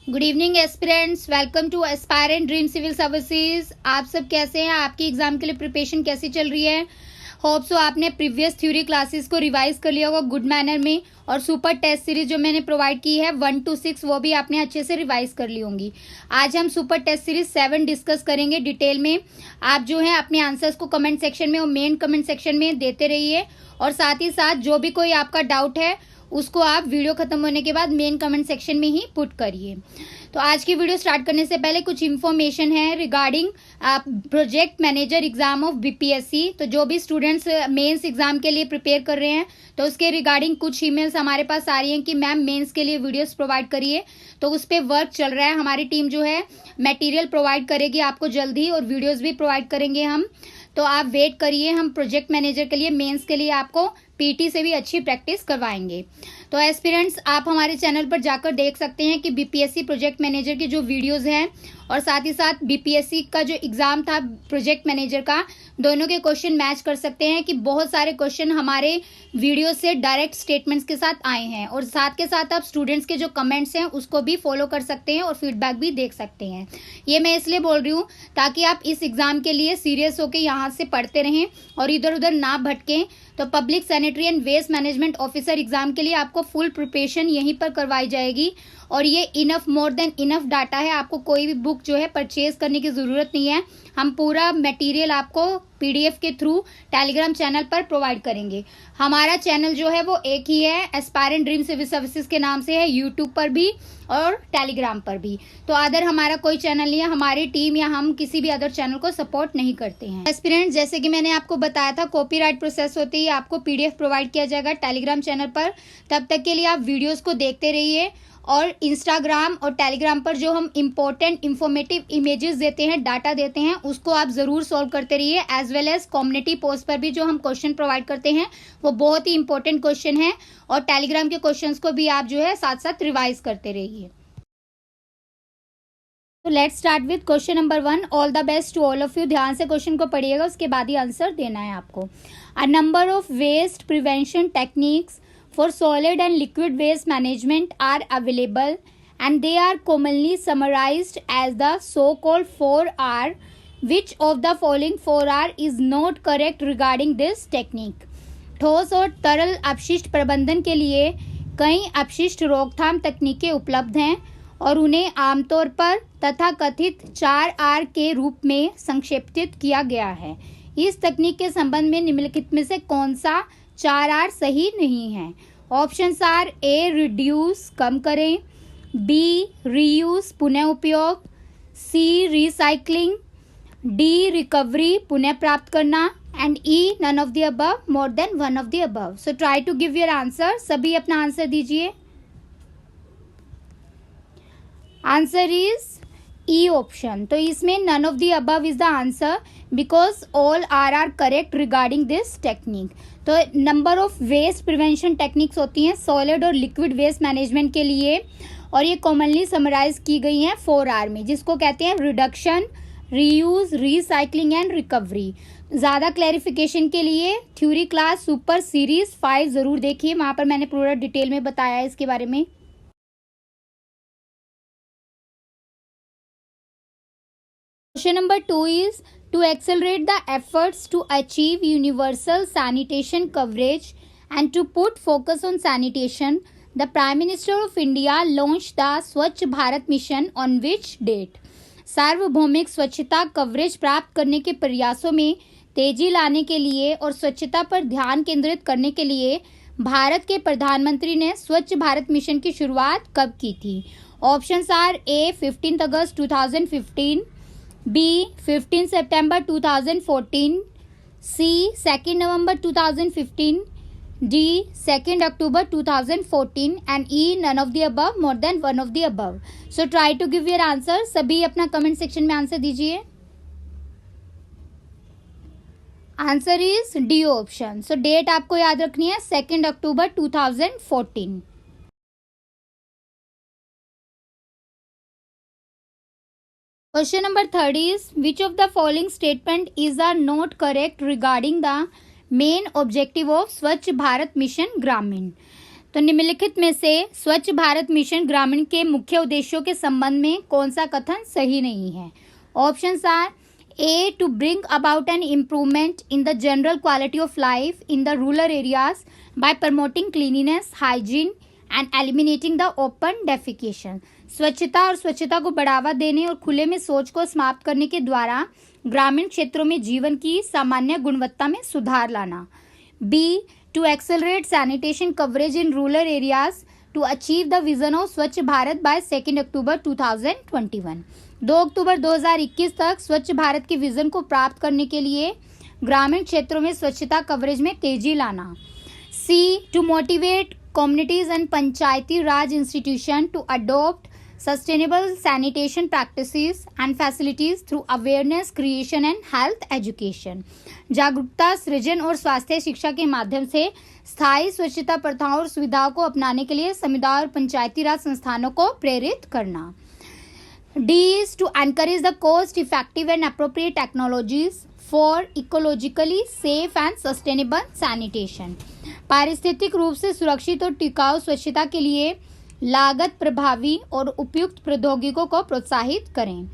Good evening aspirants, welcome to aspirant dream civil services. आप सब कैसे हैं? आपकी एग्जाम के लिए प्रिपरेशन कैसी चल रही है? होप सो आपने प्रीवियस थ्योरी क्लासेस को रिवाइज कर लिया होगा गुड मैनर में, और सुपर टेस्ट सीरीज जो मैंने प्रोवाइड की है 1 to 6 वो भी आपने अच्छे से रिवाइज कर ली होंगी। आज हम सुपर टेस्ट सीरीज 7 डिस्कस करेंगे डिटेल में। आप जो है अपने आंसर्स को कमेंट सेक्शन में और मेन कमेंट सेक्शन में देते रहिए, और साथ ही साथ जो भी कोई आपका डाउट है उसको आप वीडियो खत्म होने के बाद मेन कमेंट सेक्शन में ही पुट करिए। तो आज की वीडियो स्टार्ट करने से पहले कुछ इन्फॉर्मेशन है regarding project manager exam of BPSC. तो जो भी स्टूडेंट्स मेंस एग्जाम के लिए प्रिपेयर कर रहे हैं तो उसके रिगार्डिंग कुछ ईमेल्स हमारे पास आ रही हैं कि मैम मेंस के लिए वीडियोस प्रोवाइड करिए। तो उस पर वर्क चल रहा है। हमारी टीम जो है मटेरियल प्रोवाइड करेगी आपको जल्दी, और वीडियोस भी प्रोवाइड करेंगे हम। तो आप वेट करिए, हम प्रोजेक्ट मैनेजर के लिए मेंस के लिए आपको पीटी से भी अच्छी प्रैक्टिस करवाएंगे। तो एस्पिरेंट्स, आप हमारे चैनल पर जाकर देख सकते हैं कि बीपीएससी प्रोजेक्ट मैनेजर की जो वीडियोस हैं और साथ ही साथ बीपीएससी का जो एग्जाम था प्रोजेक्ट मैनेजर का, दोनों के क्वेश्चन मैच कर सकते हैं कि बहुत सारे क्वेश्चन हमारे वीडियो से डायरेक्ट स्टेटमेंट्स के साथ आए हैं, और साथ के साथ आप स्टूडेंट्स के जो कमेंट्स हैं उसको भी फॉलो कर सकते हैं और फीडबैक भी देख सकते हैं। ये मैं इसलिए बोल रही हूँ ताकि आप इस एग्जाम के लिए सीरियस होकर यहाँ से पढ़ते रहें और इधर उधर ना भटकें। तो public sanitary and waste management officer exam के लिए आपको फुल प्रिपरेशन यहीं पर करवाई जाएगी, और ये enough more than enough data है। आपको कोई भी बुक जो है परचेज करने की ज़रूरत नहीं है। हम पूरा मटेरियल आपको पीडीएफ के थ्रू टेलीग्राम चैनल पर प्रोवाइड करेंगे। हमारा चैनल जो है वो एक ही है, एस्पायरेंट ड्रीम सिविल सर्विसेज के नाम से है, यूट्यूब पर भी और टेलीग्राम पर भी। तो अदर हमारा कोई चैनल नहीं है, हमारी टीम या हम किसी भी अदर चैनल को सपोर्ट नहीं करते हैं। एस्पिरेंट्स, जैसे कि मैंने आपको बताया था, कॉपीराइट प्रोसेस होती है, आपको पीडीएफ प्रोवाइड किया जाएगा टेलीग्राम चैनल पर। तब तक के लिए आप वीडियोस को देखते रहिए, और इंस्टाग्राम और टेलीग्राम पर जो हम इम्पोर्टेंट इंफॉर्मेटिव इमेजेस देते हैं, डाटा देते हैं, उसको आप ज़रूर सॉल्व करते रहिए। As well as community post पर भी जो हम क्वेश्चन प्रोवाइड करते हैं वो बहुत ही इंपॉर्टेंट क्वेश्चन है, और टेलीग्राम के क्वेश्चंस को भी आप जो है साथ साथ रिवाइज करते रहिए। तो let's start with question number 1। All the best to all of you. ध्यान से क्वेश्चन को पढ़िएगा, उसके बाद ही आंसर देना है आपको। A number of waste prevention techniques for solid and liquid waste management are available, and they are commonly summarized as the so-called 4R. Which of the following 4R is not correct regarding this technique? ठोस और तरल अपशिष्ट प्रबंधन के लिए कई अपशिष्ट रोकथाम तकनीकें उपलब्ध हैं, और उन्हें आमतौर पर तथाकथित 4R के रूप में संक्षेपित किया गया है। इस तकनीक के संबंध में निम्नलिखित में से कौन सा 4R सही नहीं है? ऑप्शंस आर: ए रिड्यूस कम करें, बी रीयूज पुनः उपयोग, सी रिसाइकलिंग, डी रिकवरी पुनः प्राप्त करना, and E none of the above, more than one of the above. So try to give your answer. सभी अपना आंसर दीजिए। Answer is E option. तो इसमें none of the above is the answer, because all are correct regarding this technique. तो number of waste prevention techniques होती हैं solid और liquid waste management के लिए, और ये कॉमनली समराइज की गई हैं 4R में, जिसको कहते हैं reduction, reuse, recycling and recovery. ज़्यादा क्लैरिफिकेशन के लिए थ्योरी क्लास सुपर सीरीज 5 ज़रूर देखिए, वहाँ पर मैंने पूरा डिटेल में बताया है इसके बारे में। Question number 2 is to accelerate the efforts to achieve universal sanitation coverage and to put focus on sanitation, the Prime Minister of India launched the Swachh Bharat Mission on which date? सार्वभौमिक स्वच्छता coverage प्राप्त करने के प्रयासों में तेजी लाने के लिए और स्वच्छता पर ध्यान केंद्रित करने के लिए भारत के प्रधानमंत्री ने स्वच्छ भारत मिशन की शुरुआत कब की थी? ऑप्शंस आर: ए 15 अगस्त 2015, बी 15 सितंबर 2014, सी 2 नवंबर 2015, डी 2 अक्टूबर 2014, and E none of the above, more than one of the above. So try to give your answer. सभी अपना कमेंट सेक्शन में आंसर दीजिए। Answer is D option. So date आपको याद रखनी है 2 अक्टूबर 2014। Question number 3 is which of the following statement is are not correct regarding the main objective of Swachh Bharat Mission Gramin? तो निम्नलिखित में से स्वच्छ भारत मिशन ग्रामीण के मुख्य उद्देश्यों के संबंध में कौन सा कथन सही नहीं है? Options are A, to bring about an improvement in the general quality of life in the rural areas by promoting cleanliness, hygiene and eliminating the open defecation. स्वच्छता और स्वच्छता को बढ़ावा देने और खुले में शौच को समाप्त करने के द्वारा ग्रामीण क्षेत्रों में जीवन की सामान्य गुणवत्ता में सुधार लाना. B, to accelerate sanitation coverage in rural areas to achieve the vision of स्वच्छ भारत by 2 अक्टूबर 2021. 2 अक्टूबर 2021 तक स्वच्छ भारत के विजन को प्राप्त करने के लिए ग्रामीण क्षेत्रों में स्वच्छता कवरेज में तेजी लाना. C, to motivate communities and Panchayati Raj institution to adopt sustainable sanitation practices and facilities through awareness creation and health education. जागरूकता सृजन और स्वास्थ्य शिक्षा के माध्यम से स्थायी स्वच्छता प्रथाओं और सुविधाओं को अपनाने के लिए समुदाय और पंचायती राज संस्थानों को प्रेरित करना. D is to encourage the cost effective and appropriate technologies for ecologically safe and sustainable sanitation. पारिस्थितिक रूप से सुरक्षित और टिकाऊ स्वच्छता के लिए लागत प्रभावी और उपयुक्त प्रौद्योगिकों को प्रोत्साहित करें.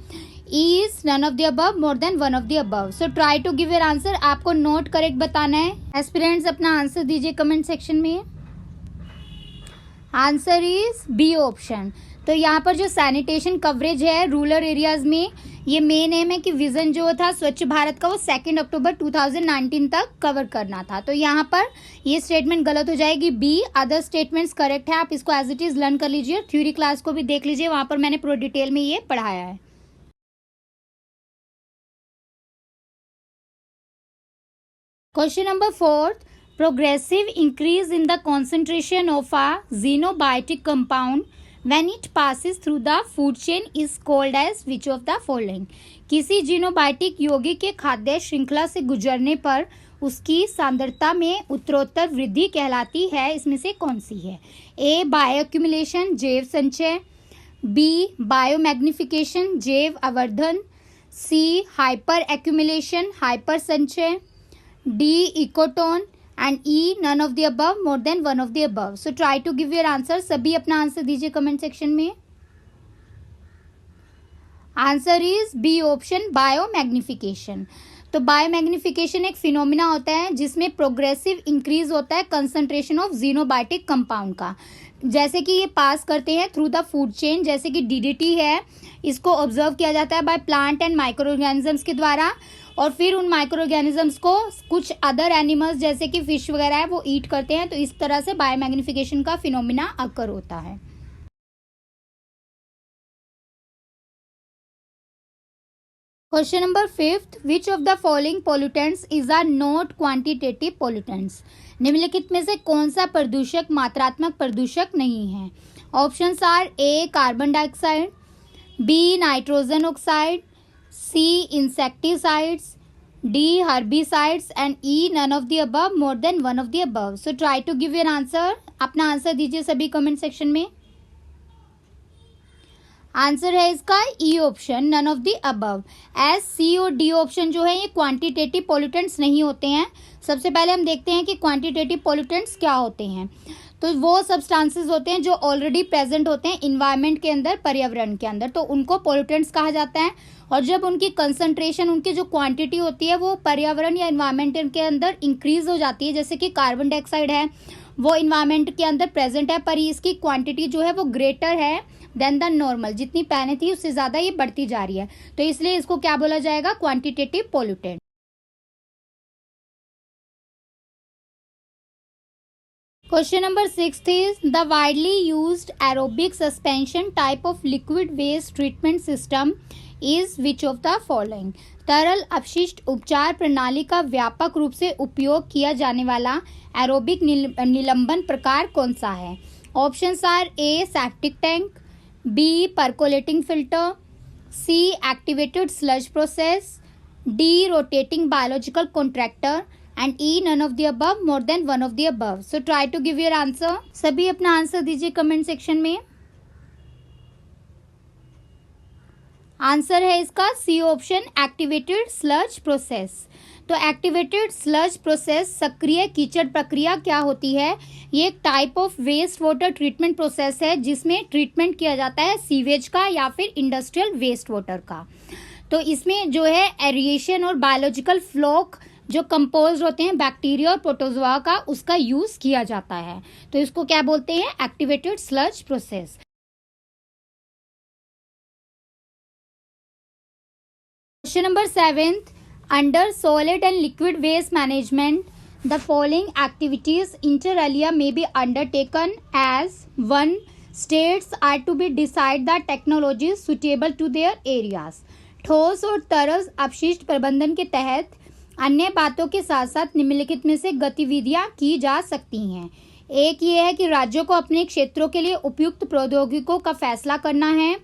E is none of the above, more than one of the above. So try to give your answer. आपको नोट करेक्ट बताना है. एस्पिरेंट्स अपना आंसर दीजिए कमेंट सेक्शन में. Answer is B option. तो यहाँ पर जो सैनिटेशन कवरेज है रूरल एरियाज में, ये मेन एम है कि विजन जो था स्वच्छ भारत का वो 2 अक्टूबर 2019 तक कवर करना था. तो यहाँ पर ये स्टेटमेंट गलत हो जाएगी बी. अदर स्टेटमेंट्स करेक्ट है. आप इसको एज इट इज लर्न कर लीजिए. थ्योरी क्लास को भी देख लीजिए, वहाँ पर मैंने पूरा डिटेल में ये पढ़ाया है. Question number 4. Progressive increase in the concentration of a xenobiotic compound when it passes through the food chain is called as which of the following? किसी जीनोबायोटिक यौगिक के खाद्य श्रृंखला से गुजरने पर उसकी सांद्रता में उत्तरोत्तर वृद्धि कहलाती है. इसमें से कौन सी है? ए, बायोक्यूमुलेशन जैव संचय. बी, बायोमैग्निफिकेशन जैव अवर्धन. सी, हाइपर एक्यूमुलेशन हाइपर संचय. D, ecotone. And E, none of the above, more than one of the above. So try to give your answer. सभी अपना आंसर दीजिए कमेंट सेक्शन में. Answer is B option, biomagnification. तो biomagnification एक phenomena होता है जिसमें प्रोग्रेसिव इंक्रीज होता है कंसंट्रेशन ऑफ जीनोबायोटिक कंपाउंड का. जैसे कि ये पास करते हैं थ्रू द फूड चेन, जैसे कि डीडीटी है, इसको ऑब्जर्व किया जाता है by plant and micro organisms के द्वारा, और फिर उन माइक्रो ऑर्गेनिजम्स को कुछ अदर एनिमल्स जैसे कि फिश वगैरह है वो ईट करते हैं. तो इस तरह से बायोमैग्निफिकेशन का फिनोमिना अकर होता है. Question number 5. Which of the following pollutants is are not quantitative pollutants? निम्नलिखित में से कौन सा प्रदूषक मात्रात्मक प्रदूषक नहीं है? Options are A, carbon dioxide. B, nitrogen oxide. C, insecticides. D, herbicides. And E, none of the above, more than one of the above. So try to give your answer. अपना आंसर दीजिए सभी comment section में. Answer है इसका E option, none of the above. एस, C और D option जो है ये क्वांटिटेटिव पोल्यूटेंट्स नहीं होते हैं. सबसे पहले हम देखते हैं कि क्वांटिटेटिव पोल्यूटेंट्स क्या होते हैं. तो वो सब्सटेंसेस होते हैं जो ऑलरेडी प्रेजेंट होते हैं इन्वायरमेंट के अंदर, पर्यावरण के अंदर, तो उनको पोल्यूटेंट्स कहा जाता है. और जब उनकी कंसंट्रेशन, उनकी जो क्वांटिटी होती है वो पर्यावरण या इन्वायरमेंट के अंदर इंक्रीज हो जाती है, जैसे कि कार्बन डाइऑक्साइड है वो इन्वायरमेंट के अंदर प्रेजेंट है पर इसकी क्वांटिटी जो है वो ग्रेटर है देन द नॉर्मल, जितनी पहले थी उससे ज़्यादा ये बढ़ती जा रही है, तो इसलिए इसको क्या बोला जाएगा? Quantitative pollutant. Question number 6 is the widely used aerobic suspension type of liquid waste treatment system is which of the following? तरल अपशिष्ट उपचार प्रणाली का व्यापक रूप से उपयोग किया जाने वाला एरोबिक निलंबन प्रकार कौन सा है? Options are A, septic tank. B, percolating filter. C, activated sludge process. D, rotating biological contractor. And E, none of the above, more than one of the above. So try to give your answer. सभी अपना answer दीजिए comment section में. Answer है इसका C option, activated sludge process. तो activated sludge process, सक्रिय कीचड़ प्रक्रिया क्या होती है? ये एक type of waste water treatment process है जिसमें ट्रीटमेंट किया जाता है सीवेज का या फिर इंडस्ट्रियल वेस्ट वाटर का। तो इसमें जो है एरिएशन और बायोलॉजिकल फ्लोक जो कंपोज होते हैं बैक्टीरिया और प्रोटोजोआ का, उसका यूज किया जाता है। तो इसको क्या बोलते हैं? Activated sludge process. Question number 7, under solid and liquid waste management the following activities inter alia may be undertaken as 1. States are to be decide the technologies suitable to their areas. ठोस और तरल अपशिष्ट प्रबंधन के तहत अन्य बातों के साथ साथ निम्नलिखित में से गतिविधियां की जा सकती हैं। एक ये है कि राज्यों को अपने क्षेत्रों के लिए उपयुक्त प्रौद्योगिकों का फैसला करना है।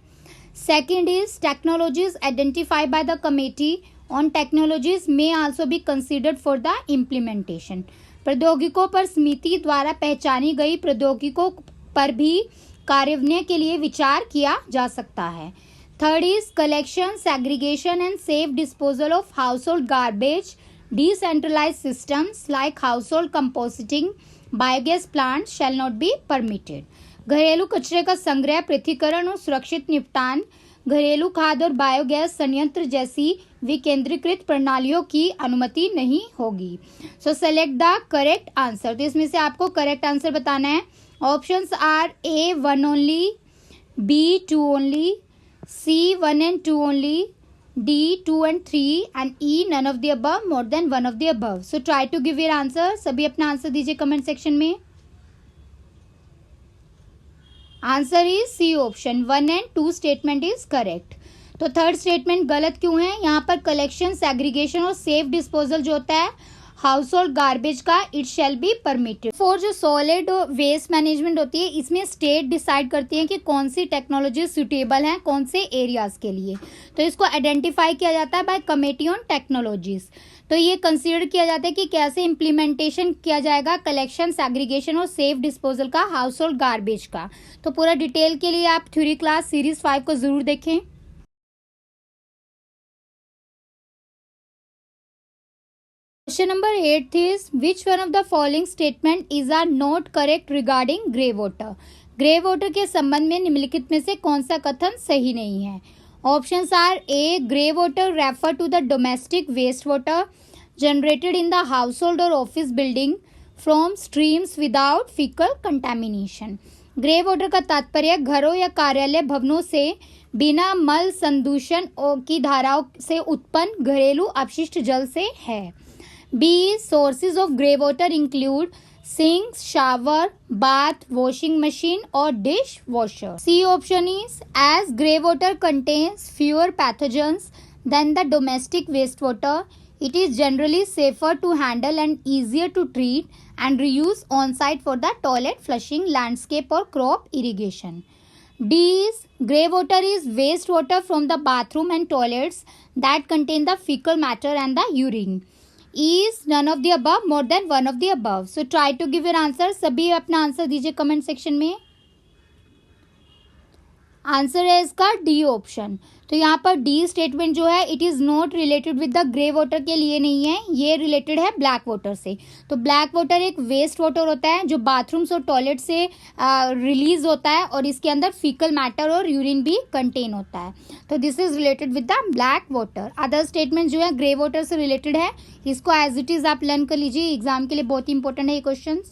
Second is technologies identified by the committee on technologies may also be considered for the implementation. प्रौद्योगिकों पर समिति द्वारा पहचानी गई प्रौद्योगिकों पर भी कार्यान्वयन के लिए विचार किया जा सकता है। Third is collection, segregation and safe disposal of household garbage, decentralised systems like household composting, biogas plant shall not be permitted. घरेलू कचरे का संग्रह, पृथक्करण और सुरक्षित निपटान, घरेलू खाद और बायोगैस संयंत्र जैसी विकेंद्रीकृत प्रणालियों की अनुमति नहीं होगी। So select the correct answer. तो इसमें से आपको करेक्ट आंसर बताना है। Options are A 1 only, B 2 only, C 1 and 2 only, D 2 and 3 and E none of the above, more than one of the above. So try to give your answer. सभी अपना answer दीजिए comment section में। Answer is C option, 1 and 2 statement is correct. तो third statement गलत क्यों है? यहाँ पर कलेक्शन, सेग्रीगेशन और सेफ डिस्पोजल जो होता है हाउस होल्ड गार्बेज का, it shall be permitted. For जो सॉलिड वेस्ट मैनेजमेंट होती है इसमें स्टेट डिसाइड करती है कि कौन सी टेक्नोलॉजी सुटेबल है कौन से एरियाज के लिए। तो इसको आइडेंटिफाई किया जाता है बाय कमेटी ऑन टेक्नोलॉजीज। तो ये कंसीडर किया जाता है कि कैसे इम्प्लीमेंटेशन किया जाएगा कलेक्शन, सेग्रीगेशन और सेफ डिस्पोजल का हाउस होल्ड गार्बेज का। तो पूरा डिटेल के लिए आप थ्योरी क्लास सीरीज 5 को जरूर देखें। Question number 8 is which one of the following statement is are not correct regarding grey water? Grey water के संबंध में निम्नलिखित में से कौन सा कथन सही नहीं है? Options are A, grey water refer to the domestic waste water generated in the household और office building from streams without faecal contamination. Grey water का तात्पर्य घरों या कार्यालय भवनों से बिना मल संदूषण की धाराओं से उत्पन्न घरेलू अपशिष्ट जल से है। B. Sources of grey water include sinks, shower, bath, washing machine or dish washer. C option is as grey water contains fewer pathogens than the domestic wastewater, it is generally safer to handle and easier to treat and reuse on site for the toilet flushing, landscape or crop irrigation. D is grey water is wastewater from the bathroom and toilets that contain the fecal matter and the urine. Is none of the above, more than one of the above. So try to give your answer. सभी अपना answer दीजिए comment section में। Answer है इसका D option. तो यहाँ पर D statement जो है it is not related with the grey water के लिए नहीं है, ये रिलेटेड है ब्लैक वाटर से। तो ब्लैक वाटर एक वेस्ट वाटर होता है जो बाथरूम्स और टॉयलेट से रिलीज होता है और इसके अंदर फीकल मैटर और यूरिन भी कंटेन होता है। तो this is related with the black water. Other statement जो है ग्रे वाटर से रिलेटेड है, इसको एज इट इज आप लर्न कर लीजिए, एग्जाम के लिए बहुत ही इंपॉर्टेंट है ये question.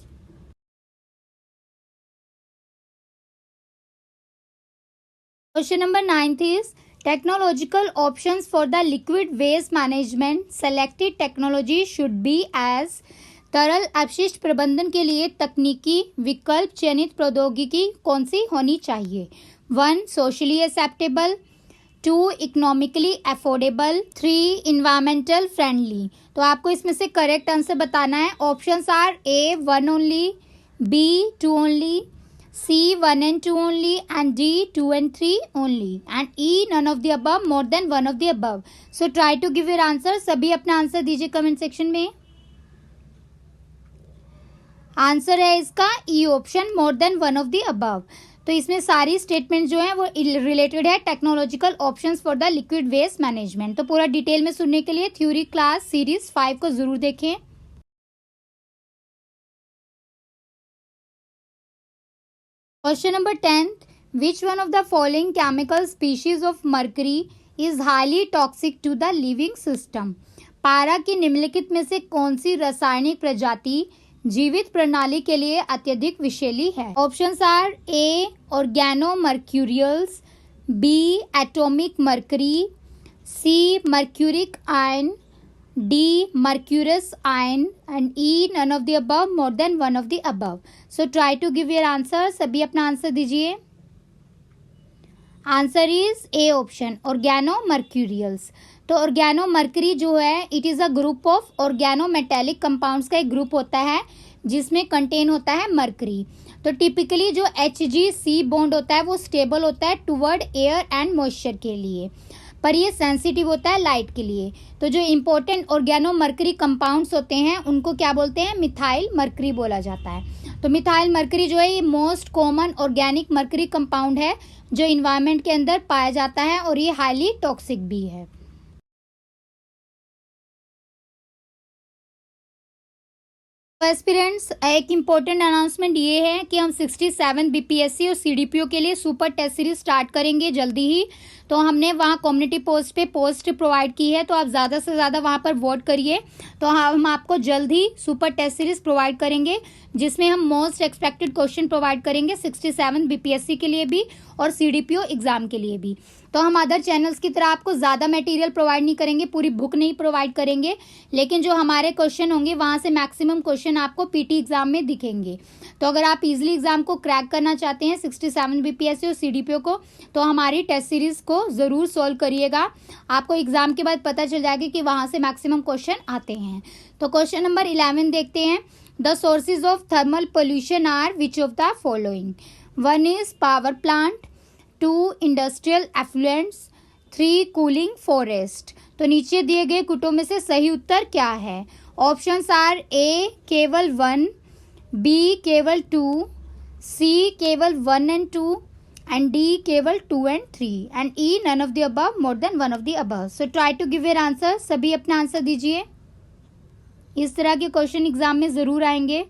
Question number 9 is technological options for the liquid waste management. Selected technology should be as तरल अपशिष्ट प्रबंधन के लिए तकनीकी विकल्प चयनित प्रौद्योगिकी कौन सी होनी चाहिए? 1. Socially acceptable, 2. Economically affordable, 3. Environmental friendly. तो आपको इसमें से करेक्ट आंसर बताना है। Options are A 1 only, B 2 only, C 1 and 2 only and D 2 and 3 only and E none of the above, more than one of the above. So try to give your answer. सभी अपना answer दीजिए comment section में। Answer है इसका E option, more than one of the above. तो इसमें सारी statement जो है वो रिलेटेड है technological options for the liquid waste management. तो पूरा डिटेल में सुनने के लिए थ्योरी क्लास सीरीज 5 को जरूर देखें। Question number 10, which one of the following chemical species of mercury is highly toxic to the living system. पारा की निम्नलिखित में से कौन सी रासायनिक प्रजाति जीवित प्रणाली के लिए अत्यधिक विषैली है। Options are A organo mercurials, B atomic mercury, C mercuric ion, D mercurous iron, and E none of the above, more than one of the above. So try to give your answer. सभी अपना answer दीजिए। Answer is A option organo mercurials. तो organo mercury जो है it is a group of organo metallic compounds का एक group होता है जिसमें कंटेन होता है मर्करी। तो टिपिकली जो Hg-C बॉन्ड होता है वो स्टेबल होता है टुवर्ड एयर एंड मॉइस्चर के लिए, पर ये सेंसिटिव होता है लाइट के लिए। तो जो इम्पोर्टेंट ऑर्गेनो मर्करी कंपाउंड्स होते हैं उनको क्या बोलते हैं, मिथाइल मर्करी बोला जाता है। तो मिथाइल मर्करी जो है ये most common organic mercury compound है जो इन्वायरमेंट के अंदर पाया जाता है और ये हाईली टॉक्सिक भी है। एस्पिरेंट्स, एक इम्पोर्टेंट अनाउंसमेंट ये है कि हम 67 बीपीएससी और सीडीपीओ के लिए सुपर टेस्ट सीरीज स्टार्ट करेंगे जल्दी ही। तो हमने वहाँ कम्युनिटी पोस्ट पे पोस्ट प्रोवाइड की है, तो आप ज़्यादा से ज़्यादा वहाँ पर वोट करिए। तो हम आपको जल्द ही सुपर टेस्ट सीरीज प्रोवाइड करेंगे जिसमें हम मोस्ट एक्सपेक्टेड क्वेश्चन प्रोवाइड करेंगे 67 बीपीएससी के लिए भी और सीडीपीओ एग्जाम के लिए भी। तो हम अदर चैनल्स की तरह आपको ज़्यादा मटेरियल प्रोवाइड नहीं करेंगे, पूरी बुक नहीं प्रोवाइड करेंगे, लेकिन जो हमारे क्वेश्चन होंगे वहाँ से मैक्सिमम क्वेश्चन आपको पीटी एग्जाम में दिखेंगे। तो अगर आप इजीली एग्जाम को क्रैक करना चाहते हैं 67 बीपीएससी और सीडीपीओ को, तो हमारी टेस्ट सीरीज़ को ज़रूर सॉल्व करिएगा। आपको एग्जाम के बाद पता चल जाएगा कि वहाँ से मैक्सिमम क्वेश्चन आते हैं। तो क्वेश्चन नंबर 11 देखते हैं। The sources of thermal pollution are which of the following. 1 is power plant, 2 industrial effluents, 3 cooling forest. तो नीचे दिए गए कुटों में से सही उत्तर क्या है। ऑप्शंस आर ए केवल 1, बी केवल 2, सी केवल 1 and 2, and D केवल 2 and 3, and E none of the above, more than one of the above. So try to give your answer. सभी अपना आंसर दीजिए। इस तरह के क्वेश्चन एग्जाम में जरूर आएंगे।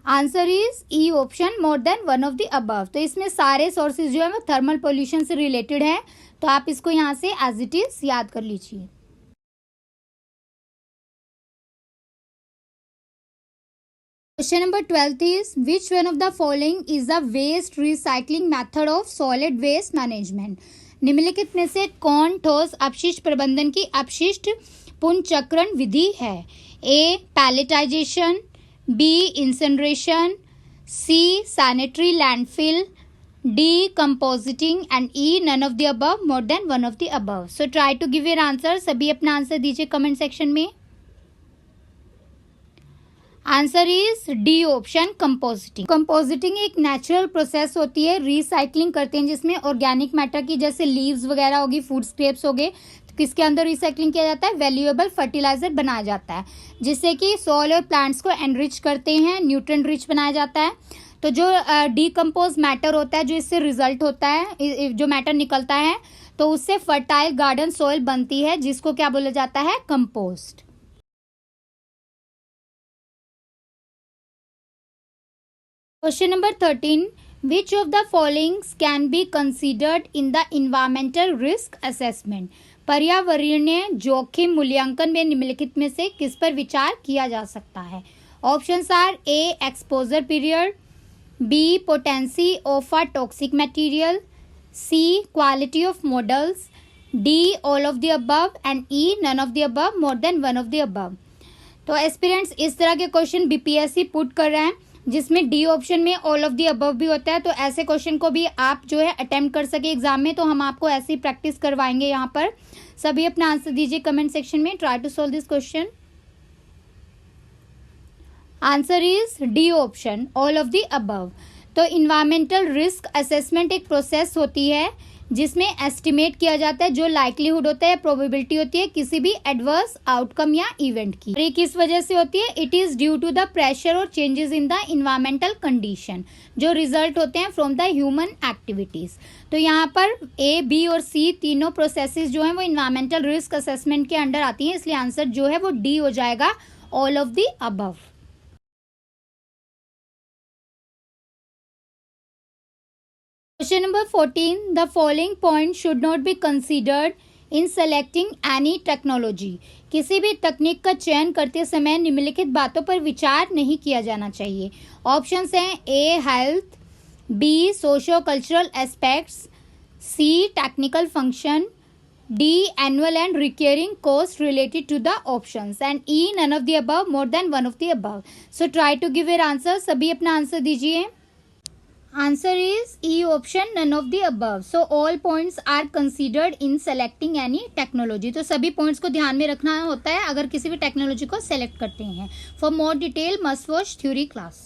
Answer is E option, more than one of the above. तो इसमें सारे सोर्सेज जो है वो थर्मल पोल्यूशन से रिलेटेड है, तो आप इसको यहाँ से एज इट इज याद कर लीजिए। Question number 12 is which one of the following is the waste recycling method of solid waste management। निम्नलिखित में से कौन ठोस अपशिष्ट प्रबंधन की अपशिष्ट पुनर्चक्रण विधि है। A pelletization, B incineration, C sanitary landfill, D composting, and E none of the above, more than one of the above. So try to give your answer. सभी अपना आंसर दीजिए कमेंट सेक्शन में। Answer is D option, composting. Composting एक natural process होती है, recycling करते हैं जिसमें ऑर्गेनिक मैटर की जैसे लीव्स वगैरह होगी, फूड स्क्रैप्स हो गए, तो किसके अंदर रिसाइकलिंग किया जाता है, वैल्यूएबल फर्टिलाइजर बनाया जाता है जिससे कि सॉइल और प्लांट्स को एनरिच करते हैं, न्यूट्रिएंट रिच बनाया जाता है। तो जो डीकम्पोज मैटर होता है, जो इससे रिजल्ट होता है, जो मैटर निकलता है, तो उससे फर्टाइल गार्डन सॉइल बनती है जिसको क्या बोला जाता है, compost. Question number 13. Which of the following can be considered in the environmental risk assessment? पर्यावरणीय जोखिम मूल्यांकन में निम्नलिखित में से किस पर विचार किया जा सकता है। Options are A exposure period, B potency of a toxic material, C quality of models, D all of the above, and E none of the above, more than one of the above. तो aspirants इस तरह के question BPSC put कर रहे हैं जिसमें D option में all of the above भी होता है। तो ऐसे क्वेश्चन को भी आप जो है अटेम्प्ट कर सके एग्जाम में, तो हम आपको ऐसी प्रैक्टिस करवाएंगे यहाँ पर। सभी अपना आंसर दीजिए कमेंट सेक्शन में। Try to solve this question. Answer is D option, all of the above. तो इन्वायरमेंटल रिस्क असेसमेंट एक प्रोसेस होती है जिसमें एस्टिमेट किया जाता है जो लाइक्लीहुड होता है, प्रोबेबिलिटी होती है किसी भी एडवर्स आउटकम या इवेंट की। और ये किस वजह से होती है? It is due to the pressure और changes in the environmental condition जो रिजल्ट होते हैं फ्रॉम द ह्यूमन एक्टिविटीज। तो यहाँ पर ए, बी और सी तीनों प्रोसेसेस जो हैं वो इन्वायरमेंटल रिस्क असेसमेंट के अंडर आती हैं, इसलिए आंसर जो है वो डी हो जाएगा, all of the above. Question number 14. The following points should not be considered in selecting any technology. किसी भी तकनीक का चयन करते समय निम्नलिखित बातों पर विचार नहीं किया जाना चाहिए। ऑप्शंस हैं A health, B socio cultural aspects, C technical function, D annual and recurring cost related to the options, and E none of the above, more than one of the above. So try to give your answer. सभी अपना answer दीजिए। Answer is E option, none of the above. So all points are considered in selecting any technology. तो सभी points को ध्यान में रखना होता है अगर किसी भी टेक्नोलॉजी को सेलेक्ट करते हैं। For more detail must watch theory class.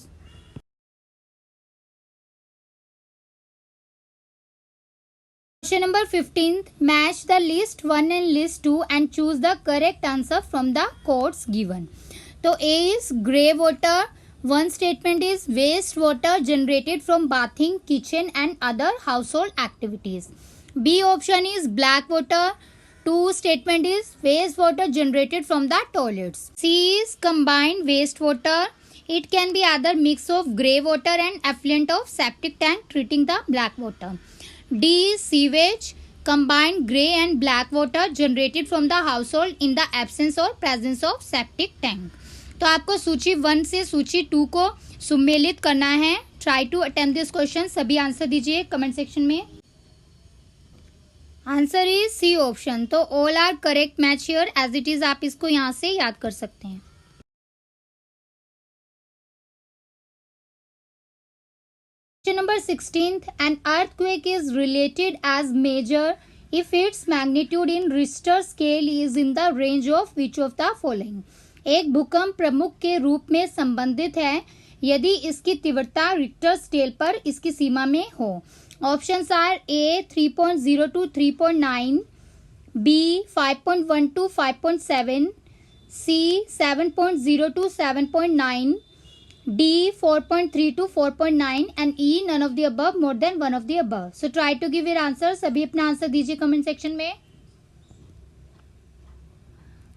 Question number 15. Match the list 1 and list 2 and choose the correct answer from the quotes given. तो A is grey water. One statement is wastewater generated from bathing, kitchen and other household activities. B option is black water. Two statement is wastewater generated from the toilets. C is combined wastewater. It can be either mix of grey water and effluent of septic tank treating the black water. D is sewage. Combined grey and black water generated from the household in the absence or presence of septic tank. तो आपको सूची 1 से सूची 2 को सुमेलित करना है। Try to attempt this question. सभी आंसर दीजिए कमेंट सेक्शन में। Answer is C option. तो all are correct match here as it is, आप इसको यहाँ से याद कर सकते हैं। Question number 16. An earthquake is related as major if its magnitude in Richter scale is in the range of which of the following. एक भूकंप प्रमुख के रूप में संबंधित है यदि इसकी तीव्रता रिक्टर स्केल पर इसकी सीमा में हो। Options are A 3.0 to 3.9, B 5.1 to 5.7, C 7.0 to 7.9, D 4.3 to 4.9 and E none of the above, more than one of the above. So try to give your answer. सभी अपना आंसर दीजिए comment section में।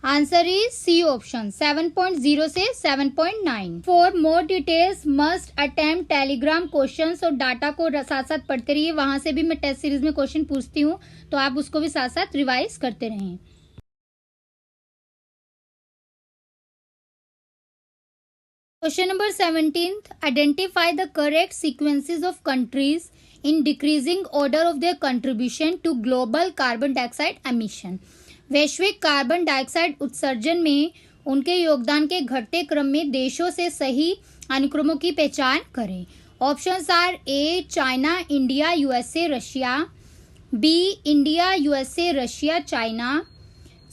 Answer is C option, 7.0 से 7.9। For more details must attempt Telegram questions. और data को साथ साथ पढ़ते रहिए, वहां से भी मैं टेस्ट सीरीज में क्वेश्चन पूछती हूँ, तो आप उसको भी साथ साथ रिवाइज करते रहें। Question number 17. Identify the correct sequences of countries in decreasing order of their contribution to global carbon dioxide emission. वैश्विक कार्बन डाइऑक्साइड उत्सर्जन में उनके योगदान के घटते क्रम में देशों से सही अनुक्रमों की पहचान करें। Options are A China, India, USA, Russia, B India, USA, Russia, China,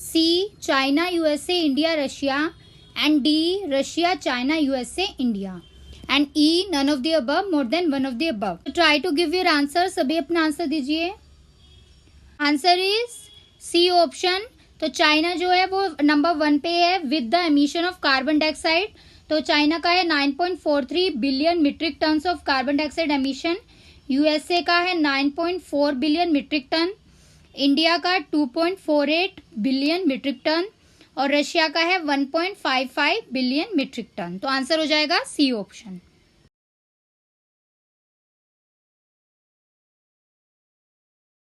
C China, USA, India, Russia, and D Russia, China, USA, India, and E none of the above, more than one of the above. Try to give your answer. सभी अपना answer दीजिए। Answer is C option. तो China जो है वो number 1 पे है with the emission of carbon dioxide. तो चाइना का है 9.43 billion metric ton of carbon dioxide emission. USA का है 9.4 बिलियन मीट्रिक टन, इंडिया का 2.48 बिलियन मीट्रिक टन और रशिया का है 1.55 बिलियन मीट्रिक टन। तो आंसर हो जाएगा C option.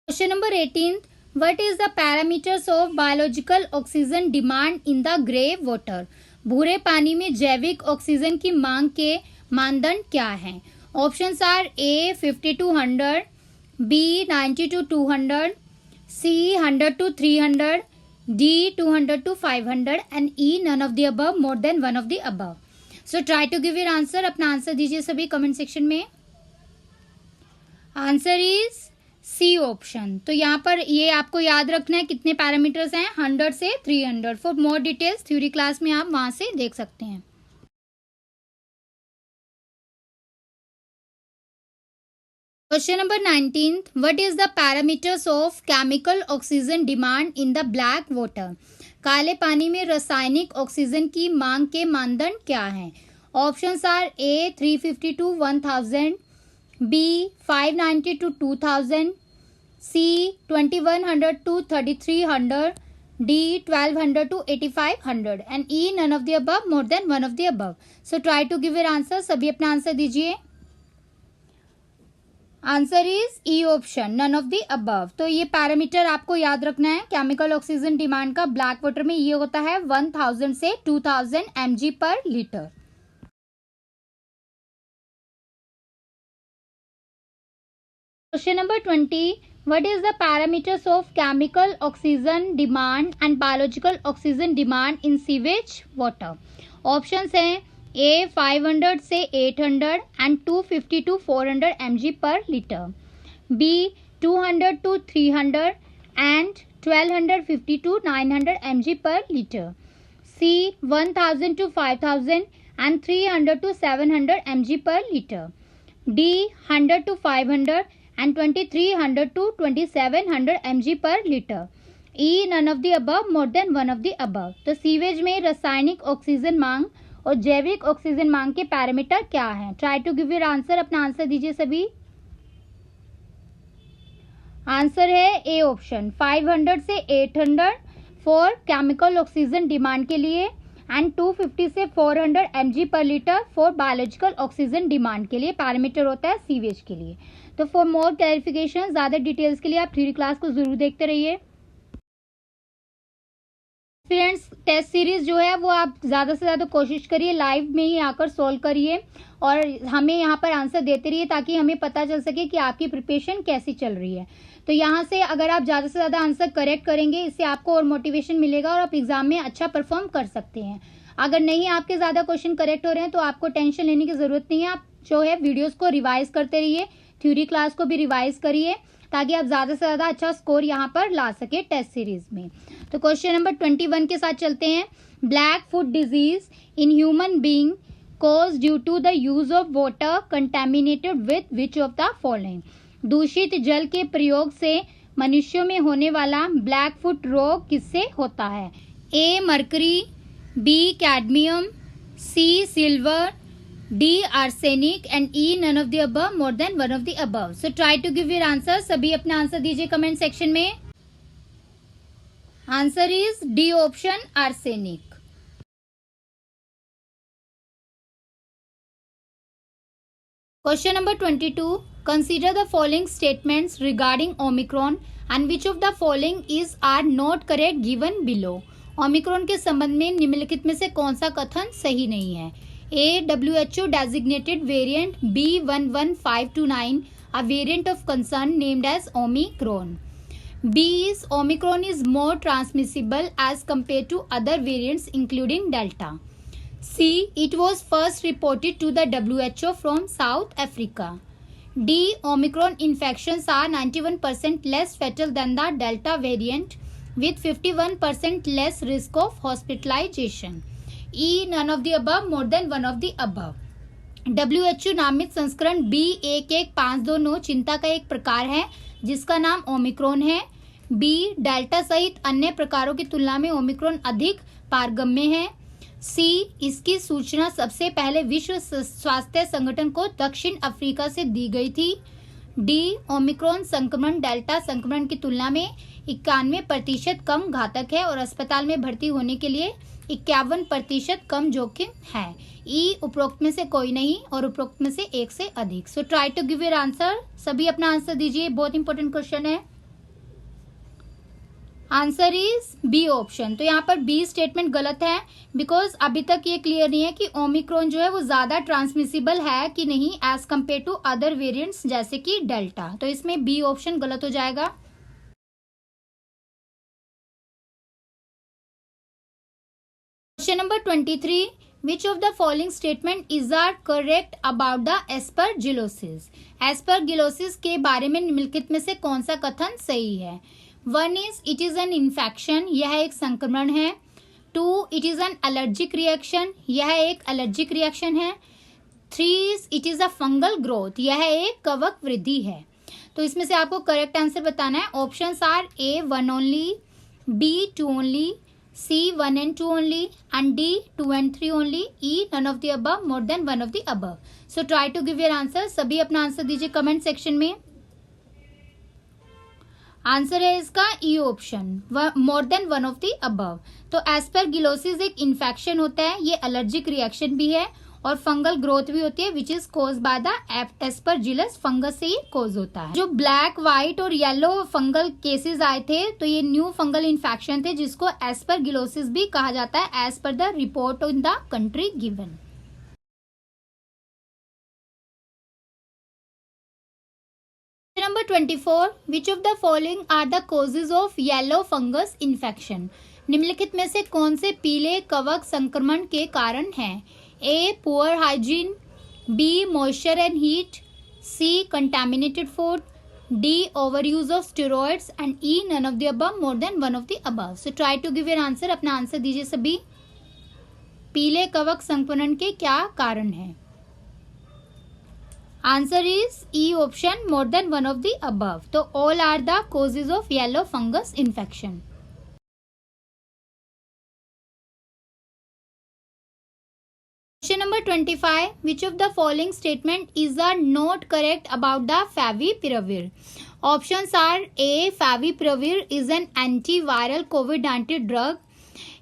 Question number 18. What is the parameters of biological oxygen demand in the grey water? भूरे पानी में जैविक ऑक्सीजन की मांग के मानदंड क्या हैं? Options are A 50 to 100, B 90 to 200, C 100 to 300, D 200 to 500 and E none of the above, more than one of the above. So try to give your answer. अपना आंसर दीजिए सभी कमेंट सेक्शन में। Answer is C option. तो यहाँ पर ये आपको याद रखना है कितने पैरामीटर्स हैं, 100 से 300। For more details theory class में आप वहां से देख सकते हैं। Question number 19, what is the parameters of chemical oxygen demand in the black water? काले पानी में रासायनिक ऑक्सीजन की मांग के मानदंड क्या हैं? Options are A 350 to 1000, B 590 to 2000, C 2100 to 3300, D 1200 to 8500 and E none of the above, more than one of the above. So try to give your answer. सभी अपना आंसर दीजिए. Answer is E option, none of the above. तो ये parameter आपको याद रखना है. Chemical oxygen demand का ब्लैक वाटर में ये होता है 1000 से 2000 mg per litre. Question number 20, what is the parameters of chemical oxygen demand and biological oxygen demand in sewage water? Options हैं ए 500 से 800 and 250 to 400 mg per litre, B 200 to 300 and 1250 to 900 mg per litre, C 1000 to 5000 and 300 to 700 mg per litre, D 100 to 500 and 2300 to 2700 mg per litre, E none of the above, more than one of the above. तो sewage में रासायनिक oxygen मांग और जैविक oxygen मांग के parameter क्या हैं? Try to give your answer. अपना आंसर दीजिए सभी. आंसर है ए ऑप्शन, 500 से 800 फॉर केमिकल ऑक्सीजन डिमांड के लिए एंड 250 से 400 mg per litre for biological oxygen demand के लिए पैरामीटर होता है सीवेज के लिए. तो फॉर मोर क्लैरिफिकेशन, ज्यादा डिटेल्स के लिए आप थ्योरी क्लास को जरूर देखते रहिए. फ्रेंड्स, टेस्ट सीरीज जो है वो आप ज़्यादा से ज़्यादा कोशिश करिए लाइव में ही आकर सॉल्व करिए और हमें यहाँ पर आंसर देते रहिए ताकि हमें पता चल सके कि आपकी प्रिपरेशन कैसी चल रही है. तो यहाँ से अगर आप ज़्यादा से ज़्यादा आंसर करेक्ट करेंगे, इससे आपको और मोटिवेशन मिलेगा और आप एग्जाम में अच्छा परफॉर्म कर सकते हैं. अगर नहीं आपके ज़्यादा क्वेश्चन करेक्ट हो रहे हैं तो आपको टेंशन लेने की ज़रूरत नहीं है. आप जो है वीडियोज़ को रिवाइज करते रहिए, थ्योरी क्लास को भी रिवाइज करिए ताकि आप ज़्यादा से ज़्यादा अच्छा स्कोर यहाँ पर ला सके टेस्ट सीरीज में. तो क्वेश्चन नंबर 21 के साथ चलते हैं. Black foot disease in human being cause due to the use of water contaminated with which of the following? दूषित जल के प्रयोग से मनुष्यों में होने वाला ब्लैक फुट रोग किससे होता है? A mercury, B cadmium, C silver, D arsenic and E none of the above, more than one of the above. So try to give your answer. सभी अपना आंसर दीजिए कमेंट सेक्शन में. Answer is D option, arsenic. Question number 22, consider the following statements regarding omicron and which of the following is are not correct given below? Omicron के संबंध में निम्नलिखित में से कौन सा कथन सही नहीं है? A. WHO designated variant B11529 a variant of concern named as Omicron. B is Omicron is more transmissible as compared to other variants including Delta. C. It was first reported to the WHO from South Africa. D. Omicron infections are 91% less fatal than the Delta variant with 51% less risk of hospitalization. E none of the above, more than one of the above. WHO नामित संस्करण B11529 चिंता का एक प्रकार है जिसका नाम Omicron है. B डेल्टा सहित अन्य प्रकारों की तुलना में ओमिक्रॉन अधिक पारगम्य है. C इसकी सूचना सबसे पहले विश्व स्वास्थ्य संगठन को दक्षिण अफ्रीका से दी गई थी. D ओमिक्रॉन संक्रमण डेल्टा संक्रमण की तुलना में 91% कम घातक है और अस्पताल में भर्ती होने के लिए 51% कम जोखिम है. ई उपरोक्त में से कोई नहीं और उपरोक्त में से एक से अधिक. So try to give your answer. सभी अपना आंसर दीजिए, बहुत इंपॉर्टेंट क्वेश्चन है. Answer is B option. तो यहाँ पर बी स्टेटमेंट गलत है बिकॉज अभी तक ये क्लियर नहीं है कि ओमिक्रॉन जो है वो ज्यादा ट्रांसमिसिबल है कि नहीं as compared to other variants जैसे कि डेल्टा. तो इसमें बी ऑप्शन गलत हो जाएगा. Question number 23, which of the following statement is are correct about the aspergillosis? Aspergillosis के बारे में निम्नलिखित में से कौन सा कथन सही है? 1 is it is an infection, यह एक संक्रमण है. 2 it is an allergic reaction, यह एक एलर्जिक रिएक्शन है. 3 it is a fungal growth, यह एक कवक वृद्धि है। तो इसमें से आपको करेक्ट आंसर बताना है। Options are A 1 only, B 2 only, C 1 and 2 only, and D 2 and 3 only, E none of the above, more than one of the above. So try to give your answer. सभी अपना answer दीजिए comment section में। Answer है इसका E option, more than one of the above. तो aspergillosis एक infection होता है, ये एलर्जिक रिएक्शन भी है और फंगल ग्रोथ भी होती है which is cause by the aspergillus fungus से ये कोज होता है। जो ब्लैक, व्हाइट और येलो फंगल केसेस आए थे तो ये न्यू फंगल इन्फेक्शन थे जिसको एस्परगिलोसिस भी कहा जाता है as per the report in the country given. Number 24, which of the following are the causes of yellow fungus infection. निम्नलिखित में से कौन से पीले कवक संक्रमण के कारण हैं? A. Poor hygiene, B. Moisture and heat, C. Contaminated food, D. Overuse of steroids, and E. None of the above, more than one of the above. So try to give your answer. अपना answer दीजिए सभी। पीले कवक संक्रमण के क्या कारण हैं? Answer is E option, more than one of the above. तो all are the causes of yellow fungus infection. Question number 25. Which of the following statement is not correct about the favipiravir? Options are A. Favipiravir is an antiviral COVID-19 drug.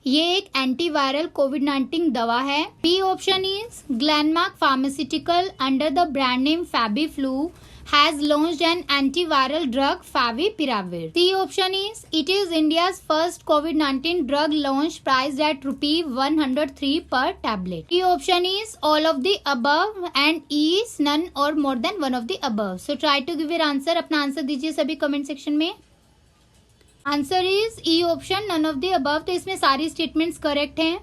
ये एक antiviral कोविड-19 दवा है। B option is Glenmark pharmaceutical under the brand name FabiFlu has launched an antiviral drug favipiravir. C option is it is India's first COVID-19 drug launch priced at ₹103 per tablet. D option is all of the above and E is none or more than one of the above. So try to give your answer. अपना answer दीजिए सभी comment section में। Answer is E option, none of the above। तो इसमें सारी statements correct हैं।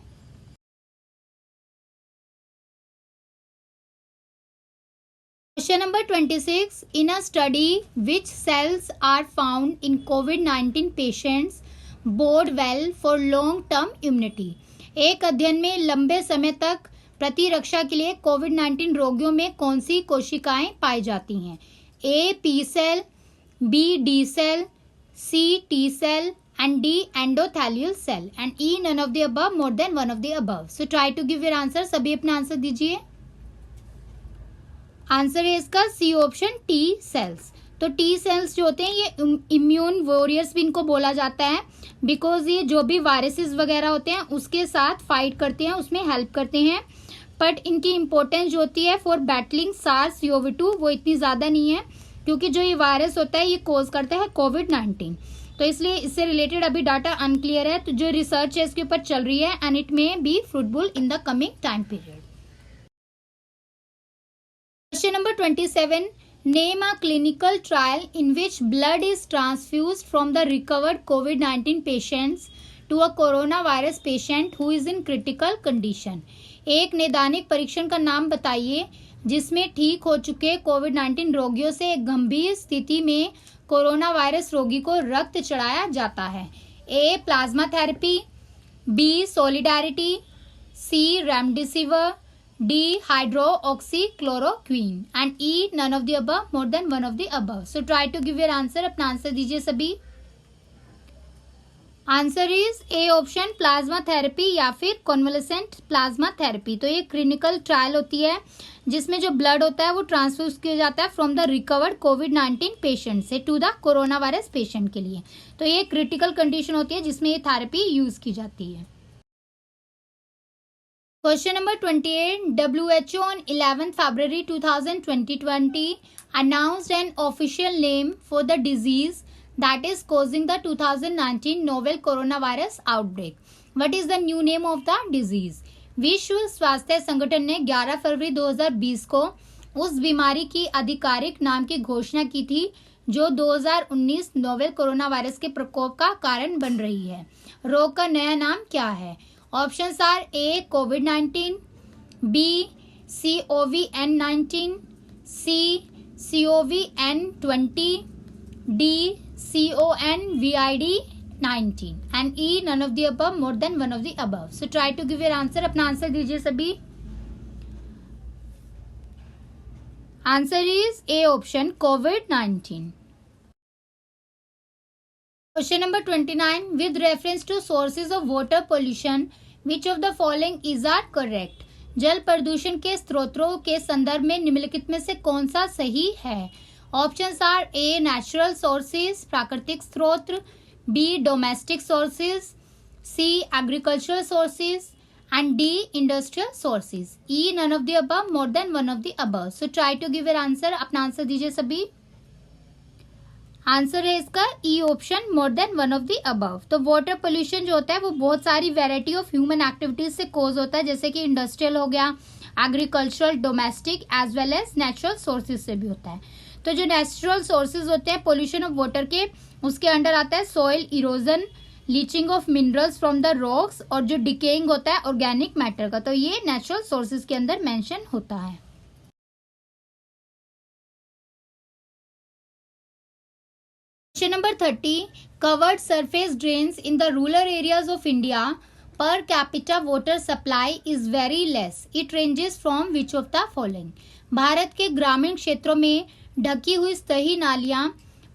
Question number 26. In a study, which cells are found in COVID-19 patients bode well for long-term immunity? एक अध्ययन में लंबे समय तक प्रतिरक्षा के लिए कोविड-19 रोगियों में कौन सी कोशिकाएं पाई जाती हैं? A. P cell, B. D cell, C. T cell and D. endothelial cell and E. none of the above, more than one of the above. So try to give your answer. सभी अपना answer दीजिए। Answer है इसका C option, T cells. तो T cells जो होते हैं ये इम्यून वॉरियर्स भी इनको बोला जाता है बिकॉज ये जो भी वायरसेस वगैरह होते हैं उसके साथ फाइट करते हैं, उसमें हेल्प करते हैं। बट इनकी इम्पोर्टेंस जो होती है फॉर बैटलिंग SARS-CoV-2 वो इतनी ज़्यादा नहीं है क्योंकि जो ये वायरस होता है ये कोज करता है कोविड-19। तो इसलिए इससे रिलेटेड अभी डाटा अनक्लियर है। तो जो रिसर्च है इसके ऊपर चल रही है and it may be fruitful in the coming time period. Question number 27. Name a clinical trial in which blood is transfused from the recovered COVID-19 patients to a coronavirus patient who is in critical condition. एक नैदानिक परीक्षण का नाम बताइए जिसमें ठीक हो चुके कोविड-19 रोगियों से एक गंभीर स्थिति में कोरोना वायरस रोगी को रक्त चढ़ाया जाता है। A. Plasma therapy, B. Solidarity, C. Remdesivir, D. hydroxychloroquine and E. none of the above, more than one of the above. So try to give your answer. अपना आंसर दीजिए सभी। Answer is A option, plasma therapy या फिर convalescent plasma therapy. तो ये clinical trial होती है जिसमें जो ब्लड होता है वो ट्रांसफ्यूज किया जाता है फ्रॉम द रिकवर्ड कोविड-19 पेशेंट से to the corona virus patient के लिए। तो ये क्रिटिकल कंडीशन होती है जिसमें ये थेरेपी यूज की जाती है। Question number 28. WHO on 11th February 2020 announced an official name for the disease that is causing the 2019 novel coronavirus outbreak. What is the new name of the disease? विश्व स्वास्थ्य संगठन ने 11 फरवरी 2020 को उस बीमारी की आधिकारिक नाम की घोषणा की थी जो 2019 नोवेल कोरोना वायरस के प्रकोप का कारण बन रही है। रोग का नया नाम क्या है? ऑप्शंस आर ए कोविड-19, B COVID-19, C COVID-20, D COVID-19 and E none of the above, more than one of the above. So try to give your answer. अपना आंसर दीजिए सभी। आंसर इज ए ऑप्शन कोविड-19। Question number 29, with reference to sources of water pollution which of the following is are correct. जल प्रदूषण के स्रोतों के संदर्भ में निम्नलिखित में से कौन सा सही है। Options are A natural sources प्राकृतिक स्रोत, B domestic sources, C agricultural sources and D industrial sources. E none of the above, more than one of the above. So try to give your answer. अपना answer दीजिए सभी। Answer है इसका E option, more than one of the above. तो water pollution जो होता है वो बहुत सारी वेराइटी ऑफ ह्यूमन एक्टिविटीज से कोज होता है, जैसे कि इंडस्ट्रियल हो गया, agricultural, domestic as well as natural sources से भी होता है। तो जो नेचुरल सोर्सेज होते हैं पोल्यूशन ऑफ वाटर के, उसके अंडर आता है soil erosion, leaching of minerals from the rocks, और जो डिकेइंग होता है ऑर्गेनिक मैटर का, तो ये नेचुरल सोर्सेज के अंदर मेंशन होता है। Question number 30, curved surface drains in the rural areas of India per capita water supply is very less, it ranges from which of the following. Bharat के ग्रामीण क्षेत्रों में ढकी हुई सतही नालियां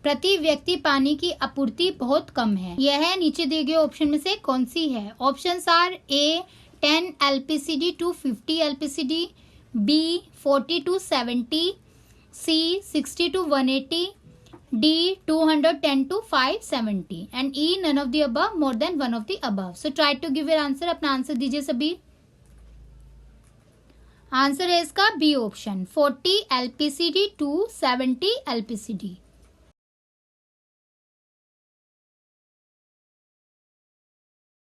प्रति व्यक्ति पानी की आपूर्ति बहुत कम है। यह नीचे दिए गए ऑप्शन में से कौन सी है। Options are A 10 LPCD to 50 LPCD, B 40 to 70, C 60 to 180, D 210 to 570 and E none of the above, more than one of the above. So try to give your answer. अपना answer दीजिए सभी। Answer है इसका B option, 40 LPCD to 70 LPCD।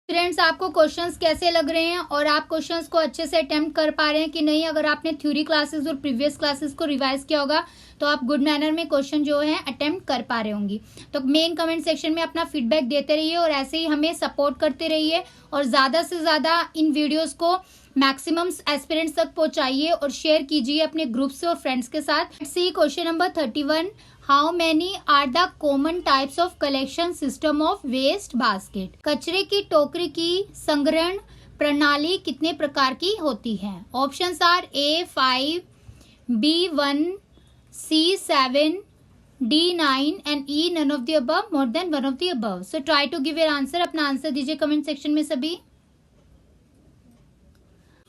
Friends, आपको questions कैसे लग रहे हैं और आप क्वेश्चंस को अच्छे से अटेम्प्ट कर पा रहे हैं कि नहीं। अगर आपने थ्योरी क्लासेस और प्रीवियस क्लासेस को रिवाइज किया होगा तो आप गुड मैनर में क्वेश्चन जो है अटेम्प्ट कर पा रहे होंगी। तो मेन कमेंट सेक्शन में अपना फीडबैक देते रहिए और ऐसे ही हमें सपोर्ट करते रहिए और ज़्यादा से ज़्यादा इन वीडियोज़ को मैक्सिमम एस्पिरेंट्स तक पहुंचाइए और शेयर कीजिए अपने ग्रुप से और फ्रेंड्स के साथ। C question number 31, how many are the common types of collection system of waste basket. कचरे की टोकरी की संग्रहण प्रणाली कितने प्रकार की होती है। Options are A 5, B 1, C 7, D 9 and E none of the above, more than one of the above. So try to give your answer. अपना आंसर दीजिए कमेंट सेक्शन में सभी।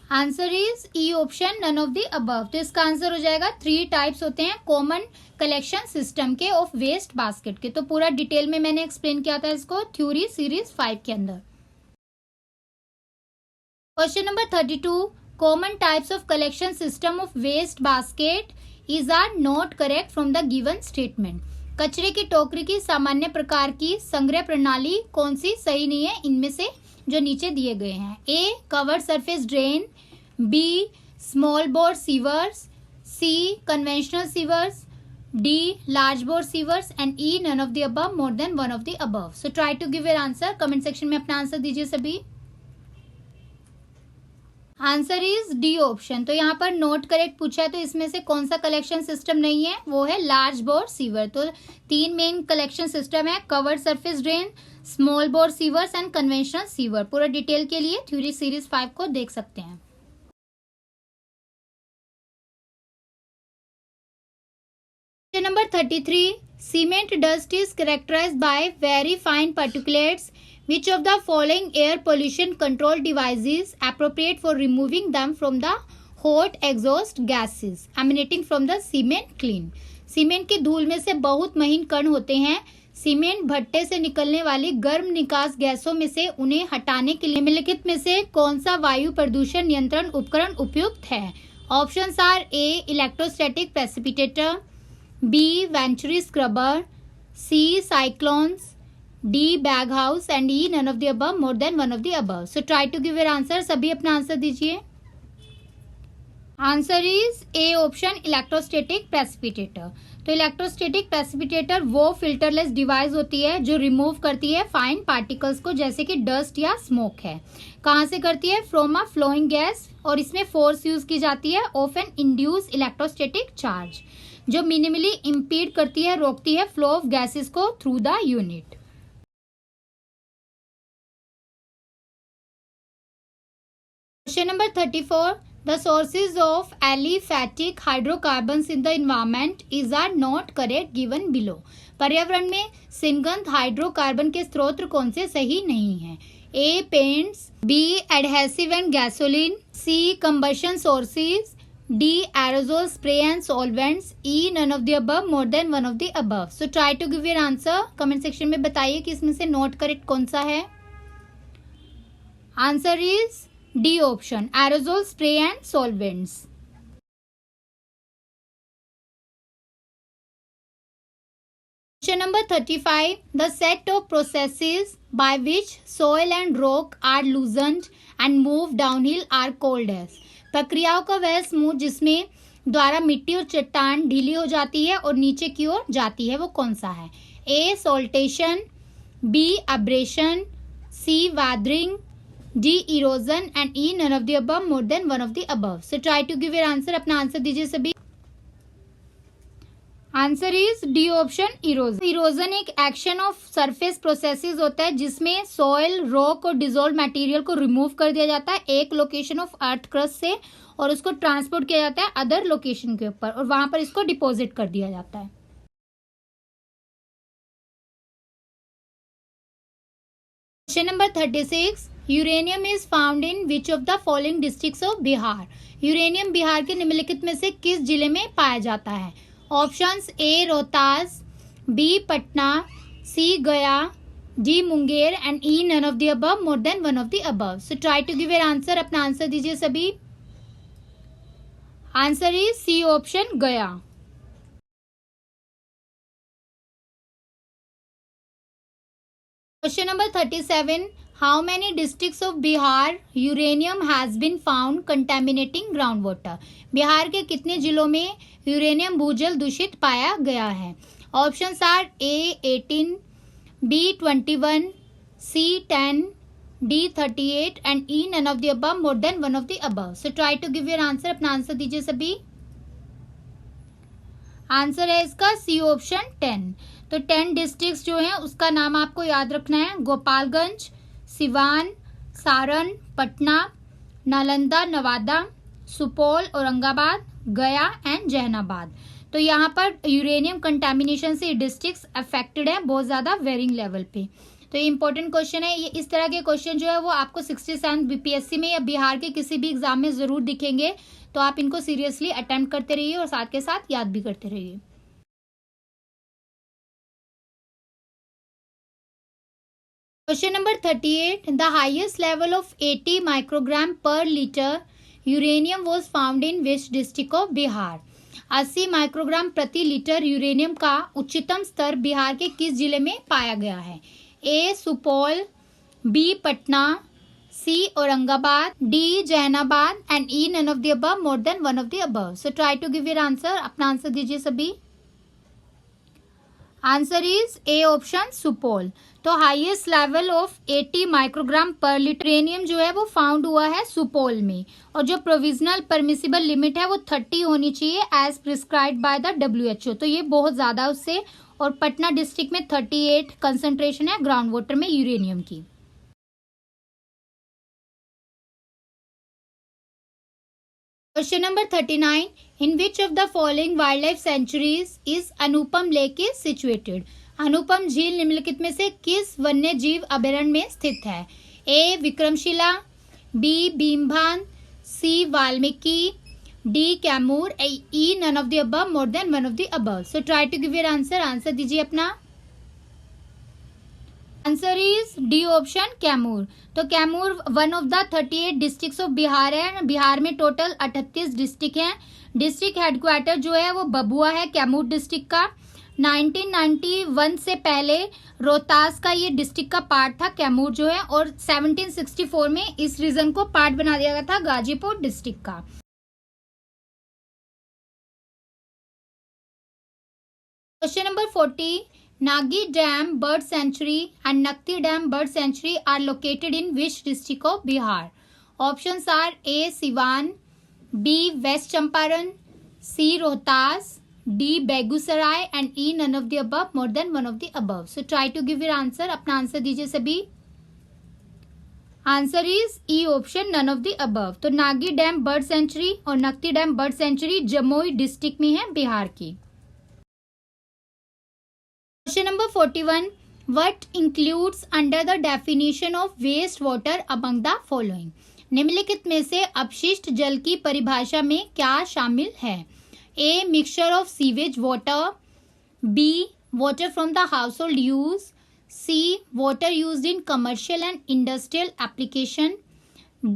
Answer is E option, none of the above. तो इसका answer हो जाएगा 3 types होते हैं कॉमन कलेक्शन सिस्टम के ऑफ वेस्ट बास्केट के। तो पूरा डिटेल में मैंने एक्सप्लेन किया था इसको थ्योरी सीरीज 5 के अंदर। Question number 32, common types of collection system of waste basket is are not correct from the given statement. कचरे की टोकरी की सामान्य प्रकार की संग्रह प्रणाली कौन सी सही नहीं है इनमें से जो नीचे दिए गए हैं। A covered surface drain, B small bore sewers, C conventional sewers, D large bore sewers and E none of the above, more than one of the above. So try to give your answer. Comment section में अपना answer दीजिए सभी। Answer is D option. तो यहाँ पर note correct पूछा है तो इसमें से कौन सा कलेक्शन सिस्टम नहीं है, वो है लार्ज बोर सीवर। तो 3 मेन कलेक्शन सिस्टम है, covered surface drain, small bore sewers and conventional sewer. पूरा डिटेल के लिए थ्योरी सीरीज 5 को देख सकते हैं। Question number 33, cement dust is characterised by very fine particulates. Which of the following air pollution control devices appropriate for removing them from the hot exhaust gases emanating from the cement clean? Cement की धूल में से बहुत महीन कण होते हैं। Cement भट्टे से निकलने वाली गर्म निकास गैसों में से उन्हें हटाने के लिए निम्नलिखित में से कौन सा वायु प्रदूषण नियंत्रण उपकरण उपयुक्त है। Options are A electrostatic precipitator, B venturi scrubber, C cyclones, D bag house and E none of the above, more than one of the above. So try to give your answer. सभी अपना answer दीजिए। Answer is A option, electrostatic precipitator. तो electrostatic precipitator वो filterless device होती है जो remove करती है फाइन पार्टिकल्स को, जैसे कि डस्ट या स्मोक है। कहाँ से करती है, फ्रॉम अ फ्लोइंग गैस, और इसमें फोर्स यूज की जाती है of an induce electrostatic charge, जो मिनिमली इम्पीड करती है, रोकती है फ्लो ऑफ गैसेस को through the unit. Question number 34, the sources of aliphatic hydrocarbons in the environment is are not correct given below. पर्यावरण में सिंगंध हाइड्रोकार्बन के स्रोत कौन से सही नहीं है? A paints, B adhesive and gasoline, C combustion sources, D aerosol spray and solvents, E none of the above, more than one of the above. So try to give your answer. Comment section में बताइए कि इसमें से not correct कौन सा है। Answer is D option, aerosol spray and solvents. Question number 35. The set of processes by which soil and rock are loosened and moved downhill are called as। प्रक्रियाओं का वह समूह जिसमें द्वारा मिट्टी और चट्टान ढीली हो जाती है और नीचे की ओर जाती है वो कौन सा है? A saltation, B abrasion, C weathering, D erosion and E none of the above, more than one of the above. So try to give your answer. अपना आंसर दीजिए सभी। Answer is D option, erosion. Erosion एक action of surface processes होता है जिसमें soil, rock और dissolved material को remove कर दिया जाता है एक लोकेशन ऑफ अर्थ क्रस्ट से और उसको ट्रांसपोर्ट किया जाता है अदर लोकेशन के ऊपर और वहां पर इसको डिपॉजिट कर दिया जाता है। Question number 36। Uranium is found in which of the following districts of Bihar. Uranium Bihar के निम्नलिखित में से किस जिले में पाया जाता है? Options A Rohtas, B Patna, C Gaya, D Munger and E none of the above, more than one of the above. So try to give your answer. अपना आंसर दीजिए सभी। Answer is C option, Gaya. Question number 37। How many districts of Bihar uranium has been found contaminating ground water. Bihar के कितने जिलों में uranium भूजल दूषित पाया गया है? Options are A 18, B 21, C 10, D 38 and E none of the above, more than one of the above. So try to give your answer. अपना आंसर दीजिए सभी। आंसर है इसका सी ऑप्शन, 10। तो 10 डिस्ट्रिक्ट्स जो हैं उसका नाम आपको याद रखना है। गोपालगंज, सिवान, सारण, पटना, नालंदा, नवादा, सुपौल, औरंगाबाद, गया एंड जहानाबाद। तो यहाँ पर यूरेनियम कंटेमिनेशन से डिस्ट्रिक्ट्स अफेक्टेड है बहुत ज़्यादा वेरिंग लेवल पे। तो ये इंपॉर्टेंट क्वेश्चन है। ये इस तरह के क्वेश्चन जो है वो आपको 67 बीपीएससी में या बिहार के किसी भी एग्जाम में ज़रूर दिखेंगे। तो आप इनको सीरियसली अटेम्प्ट करते रहिए और साथ के साथ याद भी करते रहिए। Question number 38। The highest level of 80 microgram per litre uranium was found in which district of Bihar. 80 microgram प्रति लीटर यूरेनियम का उच्चतम स्तर बिहार के किस जिले में पाया गया है? A Supaul, B Patna, C Aurangabad, D Jehanabad and E none of the above, more than one of the above. So try to give your answer. अपना आंसर दीजिए सभी। Answer is A option, Supaul. तो highest level of 80 microgram per litre uranium जो है वो found हुआ है सुपौल में और जो प्रोविजनल परमिसिबल लिमिट है वो 30 होनी चाहिए as prescribed by the WHO। तो ये बहुत ज़्यादा उससे। और पटना डिस्ट्रिक्ट में 38 कंसंट्रेशन है ग्राउंड वाटर में यूरेनियम की। Question number 39। In which of the following wildlife sanctuaries is Anupam lake is situated. Anupam झील निम्नलिखित में से किस वन्य जीव अभयारण्य में स्थित है? A Vikramshila, B Bhimbhan, C Valmiki, D Kaimur, E none of the above, more than one of the above. So try to give your answer. Answer दीजिए अपना। Answer is D option, Kaimur. तो Kaimur one of the 38 districts of Bihar है। बिहार में total 38 district हैं। District headquarter जो है वो बबुआ है कैमूर डिस्ट्रिक्ट का। 1991 से पहले रोहतास का ये डिस्ट्रिक्ट का पार्ट था कैमूर जो है और 1764 में इस रीजन को पार्ट बना दिया गया था गाजीपुर डिस्ट्रिक्ट का। Question number 40। Nagi dam bird sanctuary and Nakti dam bird sanctuary are located in which district of Bihar. Options are A Siwan, B west Champaran, C Rohtas, D Begusarai and E none of the above, more than one of the above. So try to give your answer. अपना answer दीजिए सभी। Answer is E option, none of the above. तो Nagi dam bird sanctuary और Nakti dam bird sanctuary Jamui district में है, बिहार की। Question number 41, what includes under the definition of waste water among the following. निम्नलिखित में से अपशिष्ट जल की परिभाषा में क्या शामिल है? A, mixture of sewage water, B, water from the household use, C, water used in commercial and industrial application,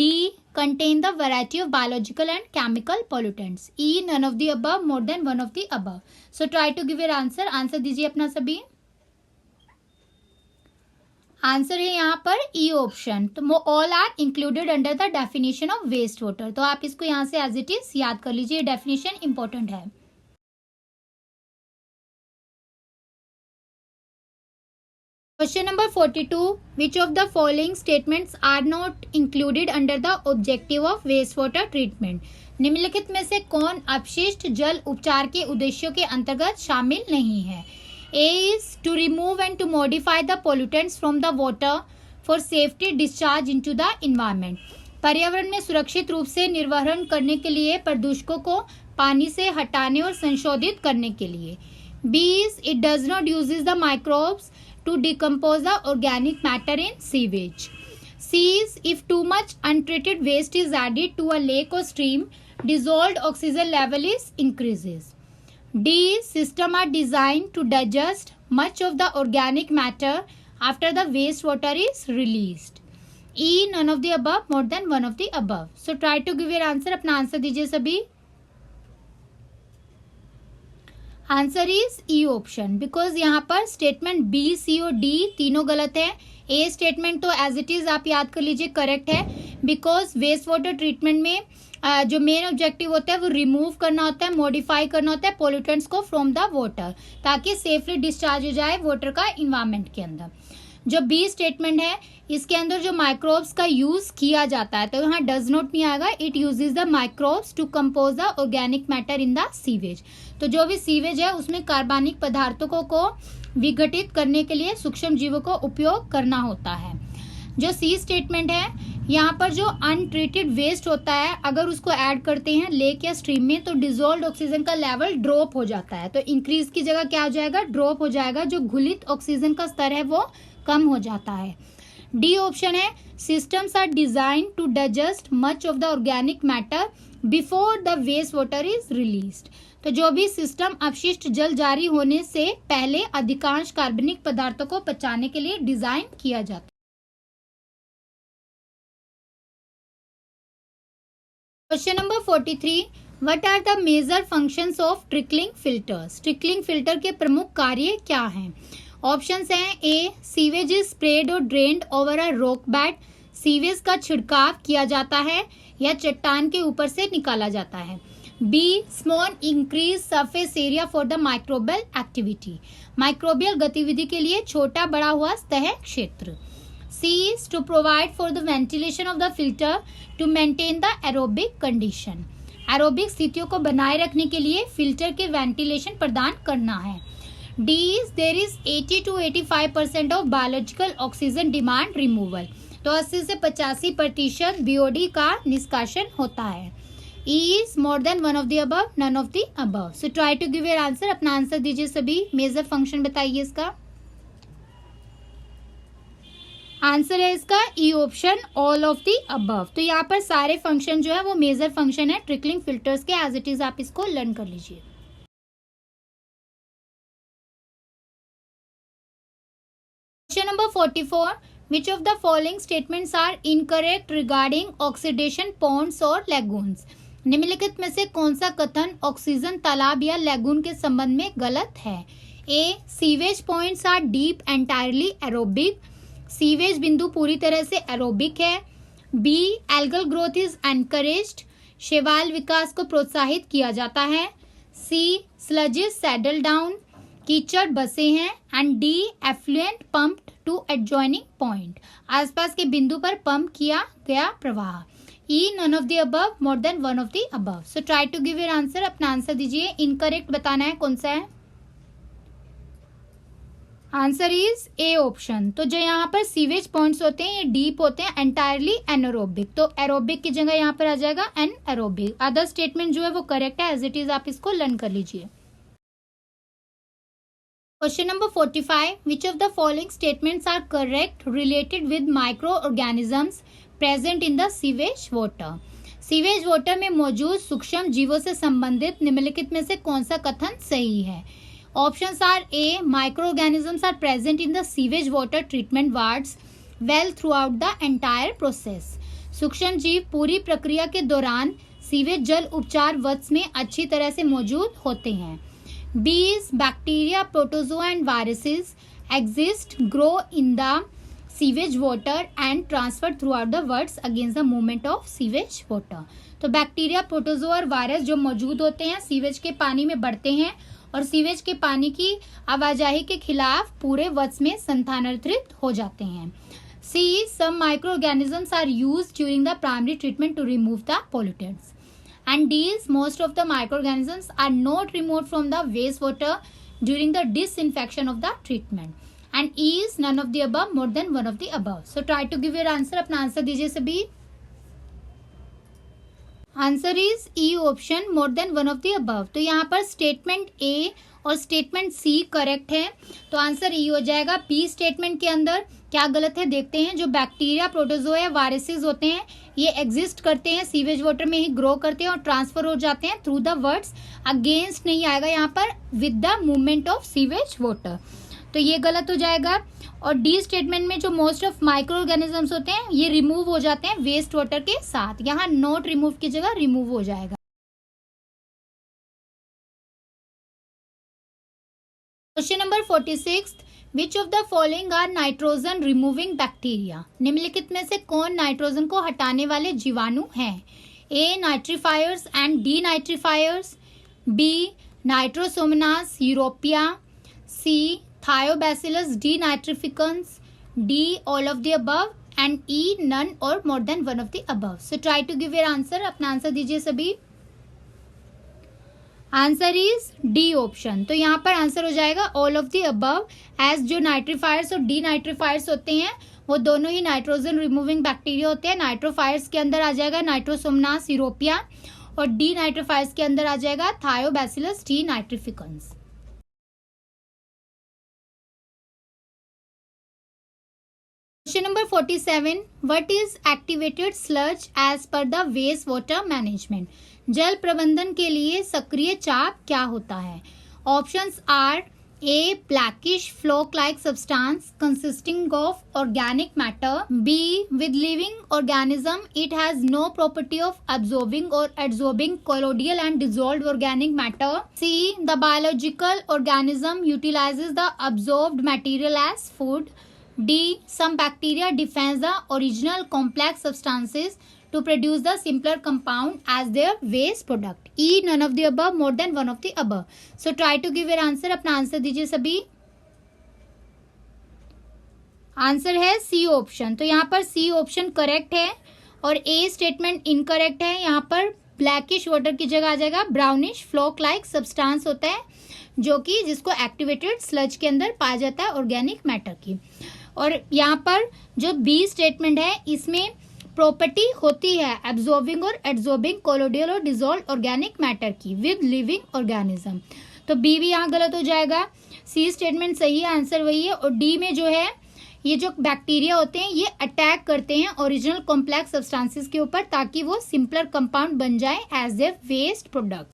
D, contain the variety of biological and chemical pollutants, E, none of the above, more than one of the above. So try to give your answer. Answer दीजिए अपना सभी। Answer है यहाँ पर E option. तो all are included under the definition of waste water. तो आप इसको यहाँ से एज इट इज याद कर लीजिए, डेफिनेशन इंपॉर्टेंट है। Question number 42, which of the following statements are not included under the objective of wastewater treatment? निम्नलिखित में से कौन अपशिष्ट जल उपचार के उद्देश्यों के अंतर्गत शामिल नहीं है? A is to remove and to modify the pollutants from the water for safety discharge into the environment. पर्यावरण में सुरक्षित रूप से निर्वहन करने के लिए प्रदूषकों को पानी से हटाने और संशोधित करने के लिए। B is it does not uses the microbes to decompose the organic matter in sewage. C is if too much untreated waste is added to a lake or stream, dissolved oxygen level is increases. D, system are designed to digest much of the organic matter after the wastewater is released. E, none of the above, more than one of the above. So try to give your answer. अपना answer दीजिए सभी। Answer is E option, because यहाँ पर statement B, सी और D तीनों गलत है। ए statement तो एज इट इज आप याद कर लीजिए करेक्ट है, बिकॉज वेस्ट वाटर ट्रीटमेंट में जो मेन ऑब्जेक्टिव होता है वो रिमूव करना होता है, मॉडिफाई करना होता है पोल्यूटेंट्स को फ्रॉम द वाटर, ताकि सेफली डिस्चार्ज हो जाए वाटर का इन्वायरमेंट के अंदर। जो बी स्टेटमेंट है इसके अंदर जो माइक्रोब्स का यूज किया जाता है, तो यहाँ डज नॉट नहीं आएगा, it uses the microbes to compose the organic matter in the sewage. तो जो भी सीवेज है उसमें कार्बनिक पदार्थों को विघटित करने के लिए सूक्ष्म जीवों को उपयोग करना होता है। जो सी स्टेटमेंट है, यहाँ पर जो अनट्रीटेड वेस्ट होता है अगर उसको ऐड करते हैं लेक या स्ट्रीम में तो डिजोल्व ऑक्सीजन का लेवल ड्रॉप हो जाता है। तो इंक्रीज की जगह क्या हो जाएगा, ड्रॉप हो जाएगा। जो घुलित ऑक्सीजन का स्तर है वो कम हो जाता है। डी ऑप्शन है systems are design to digest much of the organic matter before the waste water is released. तो जो भी सिस्टम अपशिष्ट जल जारी होने से पहले अधिकांश कार्बनिक पदार्थों को पचाने के लिए डिजाइन किया जाता है। Question number 43, what are the major functions of trickling filters. Trickling filter के प्रमुख कार्य क्या हैं? ऑप्शंस हैं ए, सीवेज इज स्प्रेड और drained over a rock bed. Sewage का छिड़काव किया जाता है या चट्टान के ऊपर से निकाला जाता है। B, small increase surface area for the microbial activity. Microbial गतिविधि के लिए छोटा बड़ा हुआ सतह क्षेत्र। C is to provide for the ventilation of the filter to maintain the aerobic condition. Aerobic स्थितियों को बनाए रखने के लिए फिल्टर के वेंटिलेशन प्रदान करना है। D is there is 80 to 85% of biological oxygen demand removal. तो 80 से 85% BOD का निष्कासन होता है। E is more than one of the above, none of the above. So try to give your answer. अपना आंसर दीजिए सभी। मेजर फंक्शन बताइए इसका। आंसर है इसका E option, all of the above. तो यहाँ पर सारे फंक्शन जो है वो मेजर फंक्शन है ट्रिकलिंग फिल्टर्स के। एज इट इज आप इसको लर्न कर लीजिए। Question number 44, which of the following statements are incorrect regarding oxidation ponds और लेगून्स। निम्नलिखित में से कौन सा कथन ऑक्सीजन तालाब या लेगून के संबंध में गलत है? A, sewage points are deep entirely aerobic. Sewage बिंदु पूरी तरह से एरोबिक है। B, algal growth is encouraged. शैवाल विकास को प्रोत्साहित किया जाता है। C, sludges settle down. कीचड़ बसे हैं। And D, effluent pumped to adjoining point. आसपास के बिंदु पर पंप किया गया प्रवाह। E, none of the above, more than one of the above. So try to give your answer. अपना आंसर दीजिए। इनकरेक्ट बताना है कौन सा है। Answer is A option. तो जो यहाँ पर सीवेज पॉइंट्स होते हैं ये डीप होते हैं, एंटायरली एनारोबिक। तो एरोबिक की जगह यहाँ पर आ जाएगा एन एरोबिक। अदर स्टेटमेंट जो है वो करेक्ट है, एज इट इज आप इसको लर्न कर लीजिए। Question number 45, which of the following statements are correct related with microorganisms present in the sewage water. Sewage water में मौजूद सूक्ष्म जीवों से संबंधित निम्नलिखित में से कौन सा कथन सही है। Options are A, microorganisms are present in the sewage water treatment wards well throughout the entire process. सूक्ष्म जीव पूरी प्रक्रिया के दौरान सीवेज जल उपचार वत्स में अच्छी तरह से मौजूद होते हैं। बीज, bacteria, protozoa and viruses exist, grow in the sewage water and transfer through out the words against the movement of sewage water. तो बैक्टीरिया, प्रोटोजोआ और वायरस जो मौजूद होते हैं सीवेज के पानी में बढ़ते हैं और सीवेज के पानी की आवाजाही के खिलाफ पूरे वत्स में स्थानांतरित हो जाते हैं। C, some micro organisms are used during the primary treatment to remove the pollutants. And D's, most of the microorganisms are not removed from the wastewater during the disinfection of the treatment. And E is none of the above, more than one of the above. So try to give your answer. अपना answer दीजिए सभी। Answer is E option, more than one of the above. तो यहाँ पर statement A और statement C correct है, तो answer ई हो जाएगा। बी स्टेटमेंट के अंदर क्या गलत है देखते हैं। जो बैक्टीरिया, प्रोटोजोआ या वायरसेस होते हैं ये एग्जिस्ट करते हैं, सीवेज वाटर में ही ग्रो करते हैं और ट्रांसफर हो जाते हैं थ्रू द वर्ड्स। अगेंस्ट नहीं आएगा यहाँ पर, with the movement of sewage water, तो ये गलत हो जाएगा। और डी स्टेटमेंट में जो मोस्ट ऑफ माइक्रो ऑर्गेनिजम्स होते हैं ये रिमूव हो जाते हैं वेस्ट वाटर के साथ, यहाँ नॉट रिमूव की जगह रिमूव हो जाएगा। Question number 46, which of the following are nitrogen removing bacteria. निम्नलिखित में से कौन नाइट्रोजन को हटाने वाले जीवाणु हैं। A, nitrifiers and denitrifiers, B, Nitrosomonas europaea, C, Thiobacillus denitrificans, D, all of the above, and E, none और more than one of the above. So try to give your answer. अपना answer दीजिए सभी। Answer is D option. तो यहाँ पर answer हो जाएगा all of the above, as जो नाइट्रीफायर्स और डी नाइट्रीफायर्स होते हैं वो दोनों ही नाइट्रोजन रिमूविंग बैक्टीरिया होते हैं। नाइट्रोफायर्स के अंदर आ जाएगा नाइट्रोसोमनास यूरोपिया और डी नाइट्रोफायर्स के अंदर आ जाएगा Thiobacillus denitrificans. Question number 47, what is activated sludge as per the waste water management. जल प्रबंधन के लिए सक्रिय चाप क्या होता है। Options are A, blackish floc like substance consisting of organic matter, B, with living organism it has no property of absorbing or adsorbing colloidal and dissolved organic matter, C, the biological organism utilizes the absorbed material as food, D, some bacteria defends the original complex substances to produce the simpler compound as their waste product, E, none of the above, more than one of the above. So try to give your answer. अपना answer दीजिए सभी। Answer है सी option. तो यहाँ पर C option correct है और ए statement incorrect है। यहाँ पर ब्लैकिश वाटर की जगह आ जाएगा ब्राउनिश फ्लोक लाइक सब्सटेंस होता है जो कि जिसको एक्टिवेटेड स्लज के अंदर पाया जाता है ऑर्गेनिक मैटर की। और यहाँ पर जो बी स्टेटमेंट है इसमें प्रॉपर्टी होती है एब्जॉर्बिंग और एड्सॉर्बिंग कोलोडियल और डिसॉल्व ऑर्गेनिक मैटर की विद लिविंग ऑर्गेनिज्म, तो बी भी यहाँ गलत हो जाएगा। सी स्टेटमेंट सही है, आंसर वही है। और डी में जो है ये जो बैक्टीरिया होते हैं ये अटैक करते हैं ओरिजिनल कॉम्प्लेक्स सब्सटेंसेस के ऊपर ताकि वो सिंपलर कंपाउंड बन जाए as their waste product.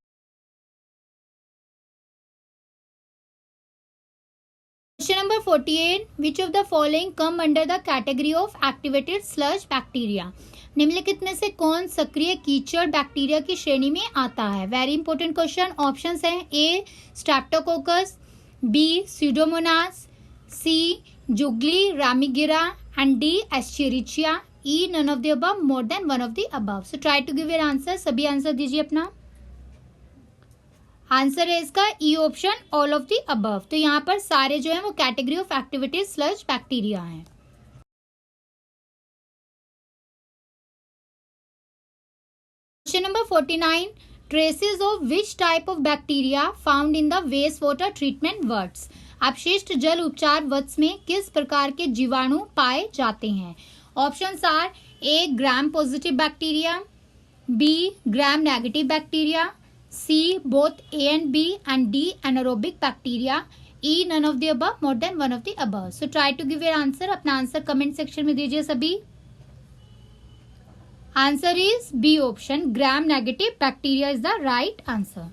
Question number 48, which of the following come under the category of activated sludge bacteria? निम्नलिखित में से कौन सक्रिय कीचड़ बैक्टीरिया की श्रेणी में आता है। Very important question. ऑप्शंस हैं A, Streptococcus, B, Pseudomonas, C, Zoogloea ramigera and D, Escherichia, E, none of the above, more than one of the above. So try to give your answer. सभी answer दीजिए अपना। Answer है इसका E option, all of the above. तो यहाँ पर सारे जो है वो category of activated sludge bacteria हैं। Question number 49, traces of which type of bacteria found in the waste water treatment words. अपशिष्ट जल उपचार वत्स में किस प्रकार के जीवाणु पाए जाते हैं? Options are A gram positive bacteria, B gram negative bacteria, C both A and B, and D anaerobic bacteria, E none of the above, more than one of the above. So try to give your answer. अपना answer comment section में दीजिए सभी। Answer is B option, gram negative bacteria is the right answer.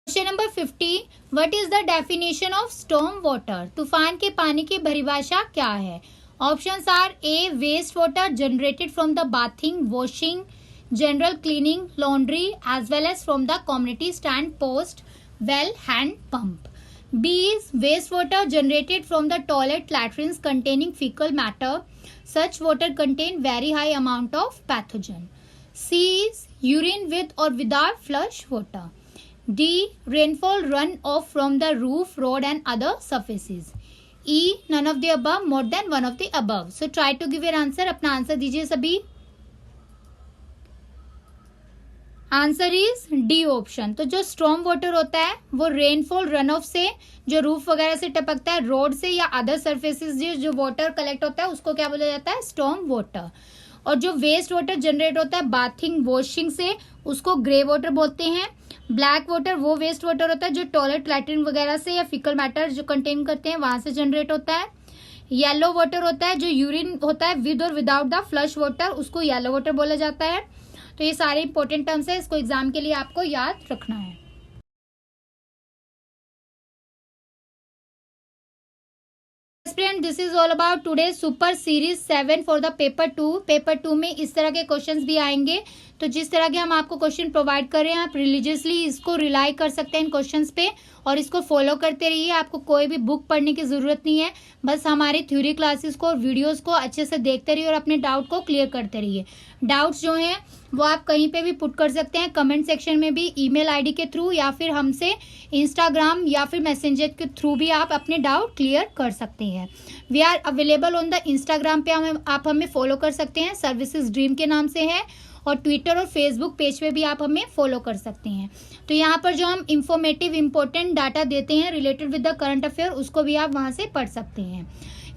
Question number 50, what is the definition of storm water? तूफान के पानी की परिभाषा क्या है? Options are A waste water generated from the bathing, washing, general cleaning, laundry as well as from the community stand, post, well, hand pump. B is wastewater generated from the toilet latrines containing fecal matter. Such water contain very high amount of pathogen. C is urine with or without flush water. D, rainfall run off from the roof, road and other surfaces. E, none of the above, more than one of the above. So try to give your answer. अपना answer दीजिए सभी। Answer is D option. तो जो storm water होता है वो rainfall run of से, जो रूफ वगैरह से टपकता है, रोड से या अदर सर्फेसिस जो वाटर कलेक्ट होता है उसको क्या बोला जाता है? Storm water. और जो वेस्ट वाटर जनरेट होता है बाथिंग, वॉशिंग से, उसको ग्रे वाटर बोलते हैं। ब्लैक वाटर वो वेस्ट वाटर होता है जो टॉयलेट, लैट्रिन वगैरह से या फिकल मैटर जो कंटेन करते हैं वहां से जनरेट होता है। येलो वाटर होता है जो यूरिन होता है विद और विदाउट द फ्लश वाटर, उसको येलो वाटर बोला जाता है। तो ये सारे इंपॉर्टेंट टर्म्स है, इसको एग्जाम के लिए आपको याद रखना है। Friend, this is all about today super series 7 for the paper 2। Paper 2 में इस तरह के क्वेश्चंस भी आएंगे। तो जिस तरह के हम आपको क्वेश्चन प्रोवाइड कर रहे हैं, आप रिलीजियसली इसको रिलाई कर सकते हैं इन क्वेश्चंस पे और इसको फॉलो करते रहिए। आपको कोई भी बुक पढ़ने की जरूरत नहीं है, बस हमारी थ्योरी क्लासेस को और वीडियोस को अच्छे से देखते रहिए और अपने डाउट को क्लियर करते रहिए। डाउट्स जो हैं वो आप कहीं पे भी पुट कर सकते हैं, कमेंट सेक्शन में भी, ईमेल आईडी के थ्रू, या फिर हमसे इंस्टाग्राम या फिर मैसेंजर के थ्रू भी आप अपने डाउट क्लियर कर सकते हैं। We are available on the Instagram पे, आप हमें फॉलो कर सकते हैं, सर्विसेज ड्रीम के नाम से है, और ट्विटर और फेसबुक पेज पे भी आप हमें फॉलो कर सकते हैं। तो यहाँ पर जो हम इंफॉर्मेटिव इंपॉर्टेंट डाटा देते हैं related with the current affair, उसको भी आप वहाँ से पढ़ सकते हैं।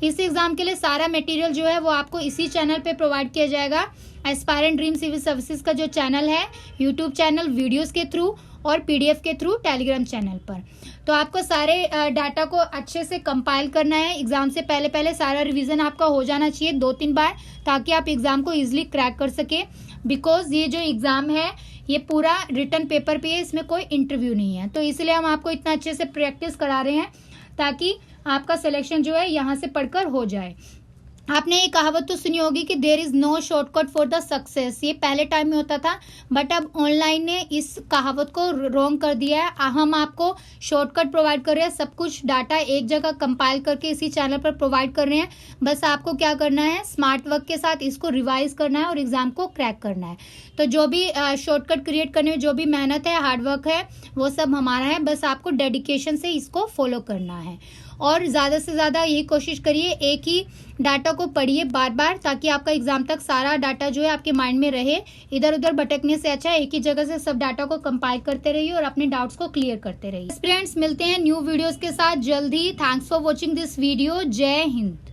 इस एग्जाम के लिए सारा मटेरियल जो है वो आपको इसी चैनल पे प्रोवाइड किया जाएगा। एस्पायरेंट ड्रीम सिविल सर्विसेज का जो चैनल है, यूट्यूब चैनल, वीडियोस के थ्रू और पीडीएफ के थ्रू टेलीग्राम चैनल पर। तो आपको सारे डाटा को अच्छे से कंपाइल करना है। एग्जाम से पहले पहले सारा रिवीजन आपका हो जाना चाहिए 2-3 बार, ताकि आप एग्जाम को इजीली क्रैक कर सके। बिकॉज ये जो एग्जाम है ये पूरा रिटन पेपर पे है, इसमें कोई इंटरव्यू नहीं है। तो इसलिए हम आपको इतना अच्छे से प्रैक्टिस करा रहे हैं ताकि आपका सिलेक्शन जो है यहाँ से पढ़कर हो जाए। आपने ये कहावत तो सुनी होगी कि there is no shortcut for the success. ये पहले टाइम में होता था, बट अब ऑनलाइन ने इस कहावत को रॉन्ग कर दिया है। हम आपको शॉर्टकट प्रोवाइड कर रहे हैं, सब कुछ डाटा एक जगह कंपाइल करके इसी चैनल पर प्रोवाइड कर रहे हैं। बस आपको क्या करना है, स्मार्ट वर्क के साथ इसको रिवाइज करना है और एग्जाम को क्रैक करना है। तो जो भी शॉर्टकट क्रिएट करने में जो भी मेहनत है, हार्डवर्क है, वो सब हमारा है। बस आपको डेडिकेशन से इसको फॉलो करना है और ज़्यादा से ज़्यादा यही कोशिश करिए, एक ही डाटा को पढ़िए बार बार, ताकि आपका एग्जाम तक सारा डाटा जो है आपके माइंड में रहे। इधर उधर भटकने से अच्छा एक ही जगह से सब डाटा को कंपाइल करते रहिए और अपने डाउट्स को क्लियर करते रहिए। फ्रेंड्स, मिलते हैं न्यू वीडियोस के साथ जल्द ही। Thanks for watching this video. जय हिंद।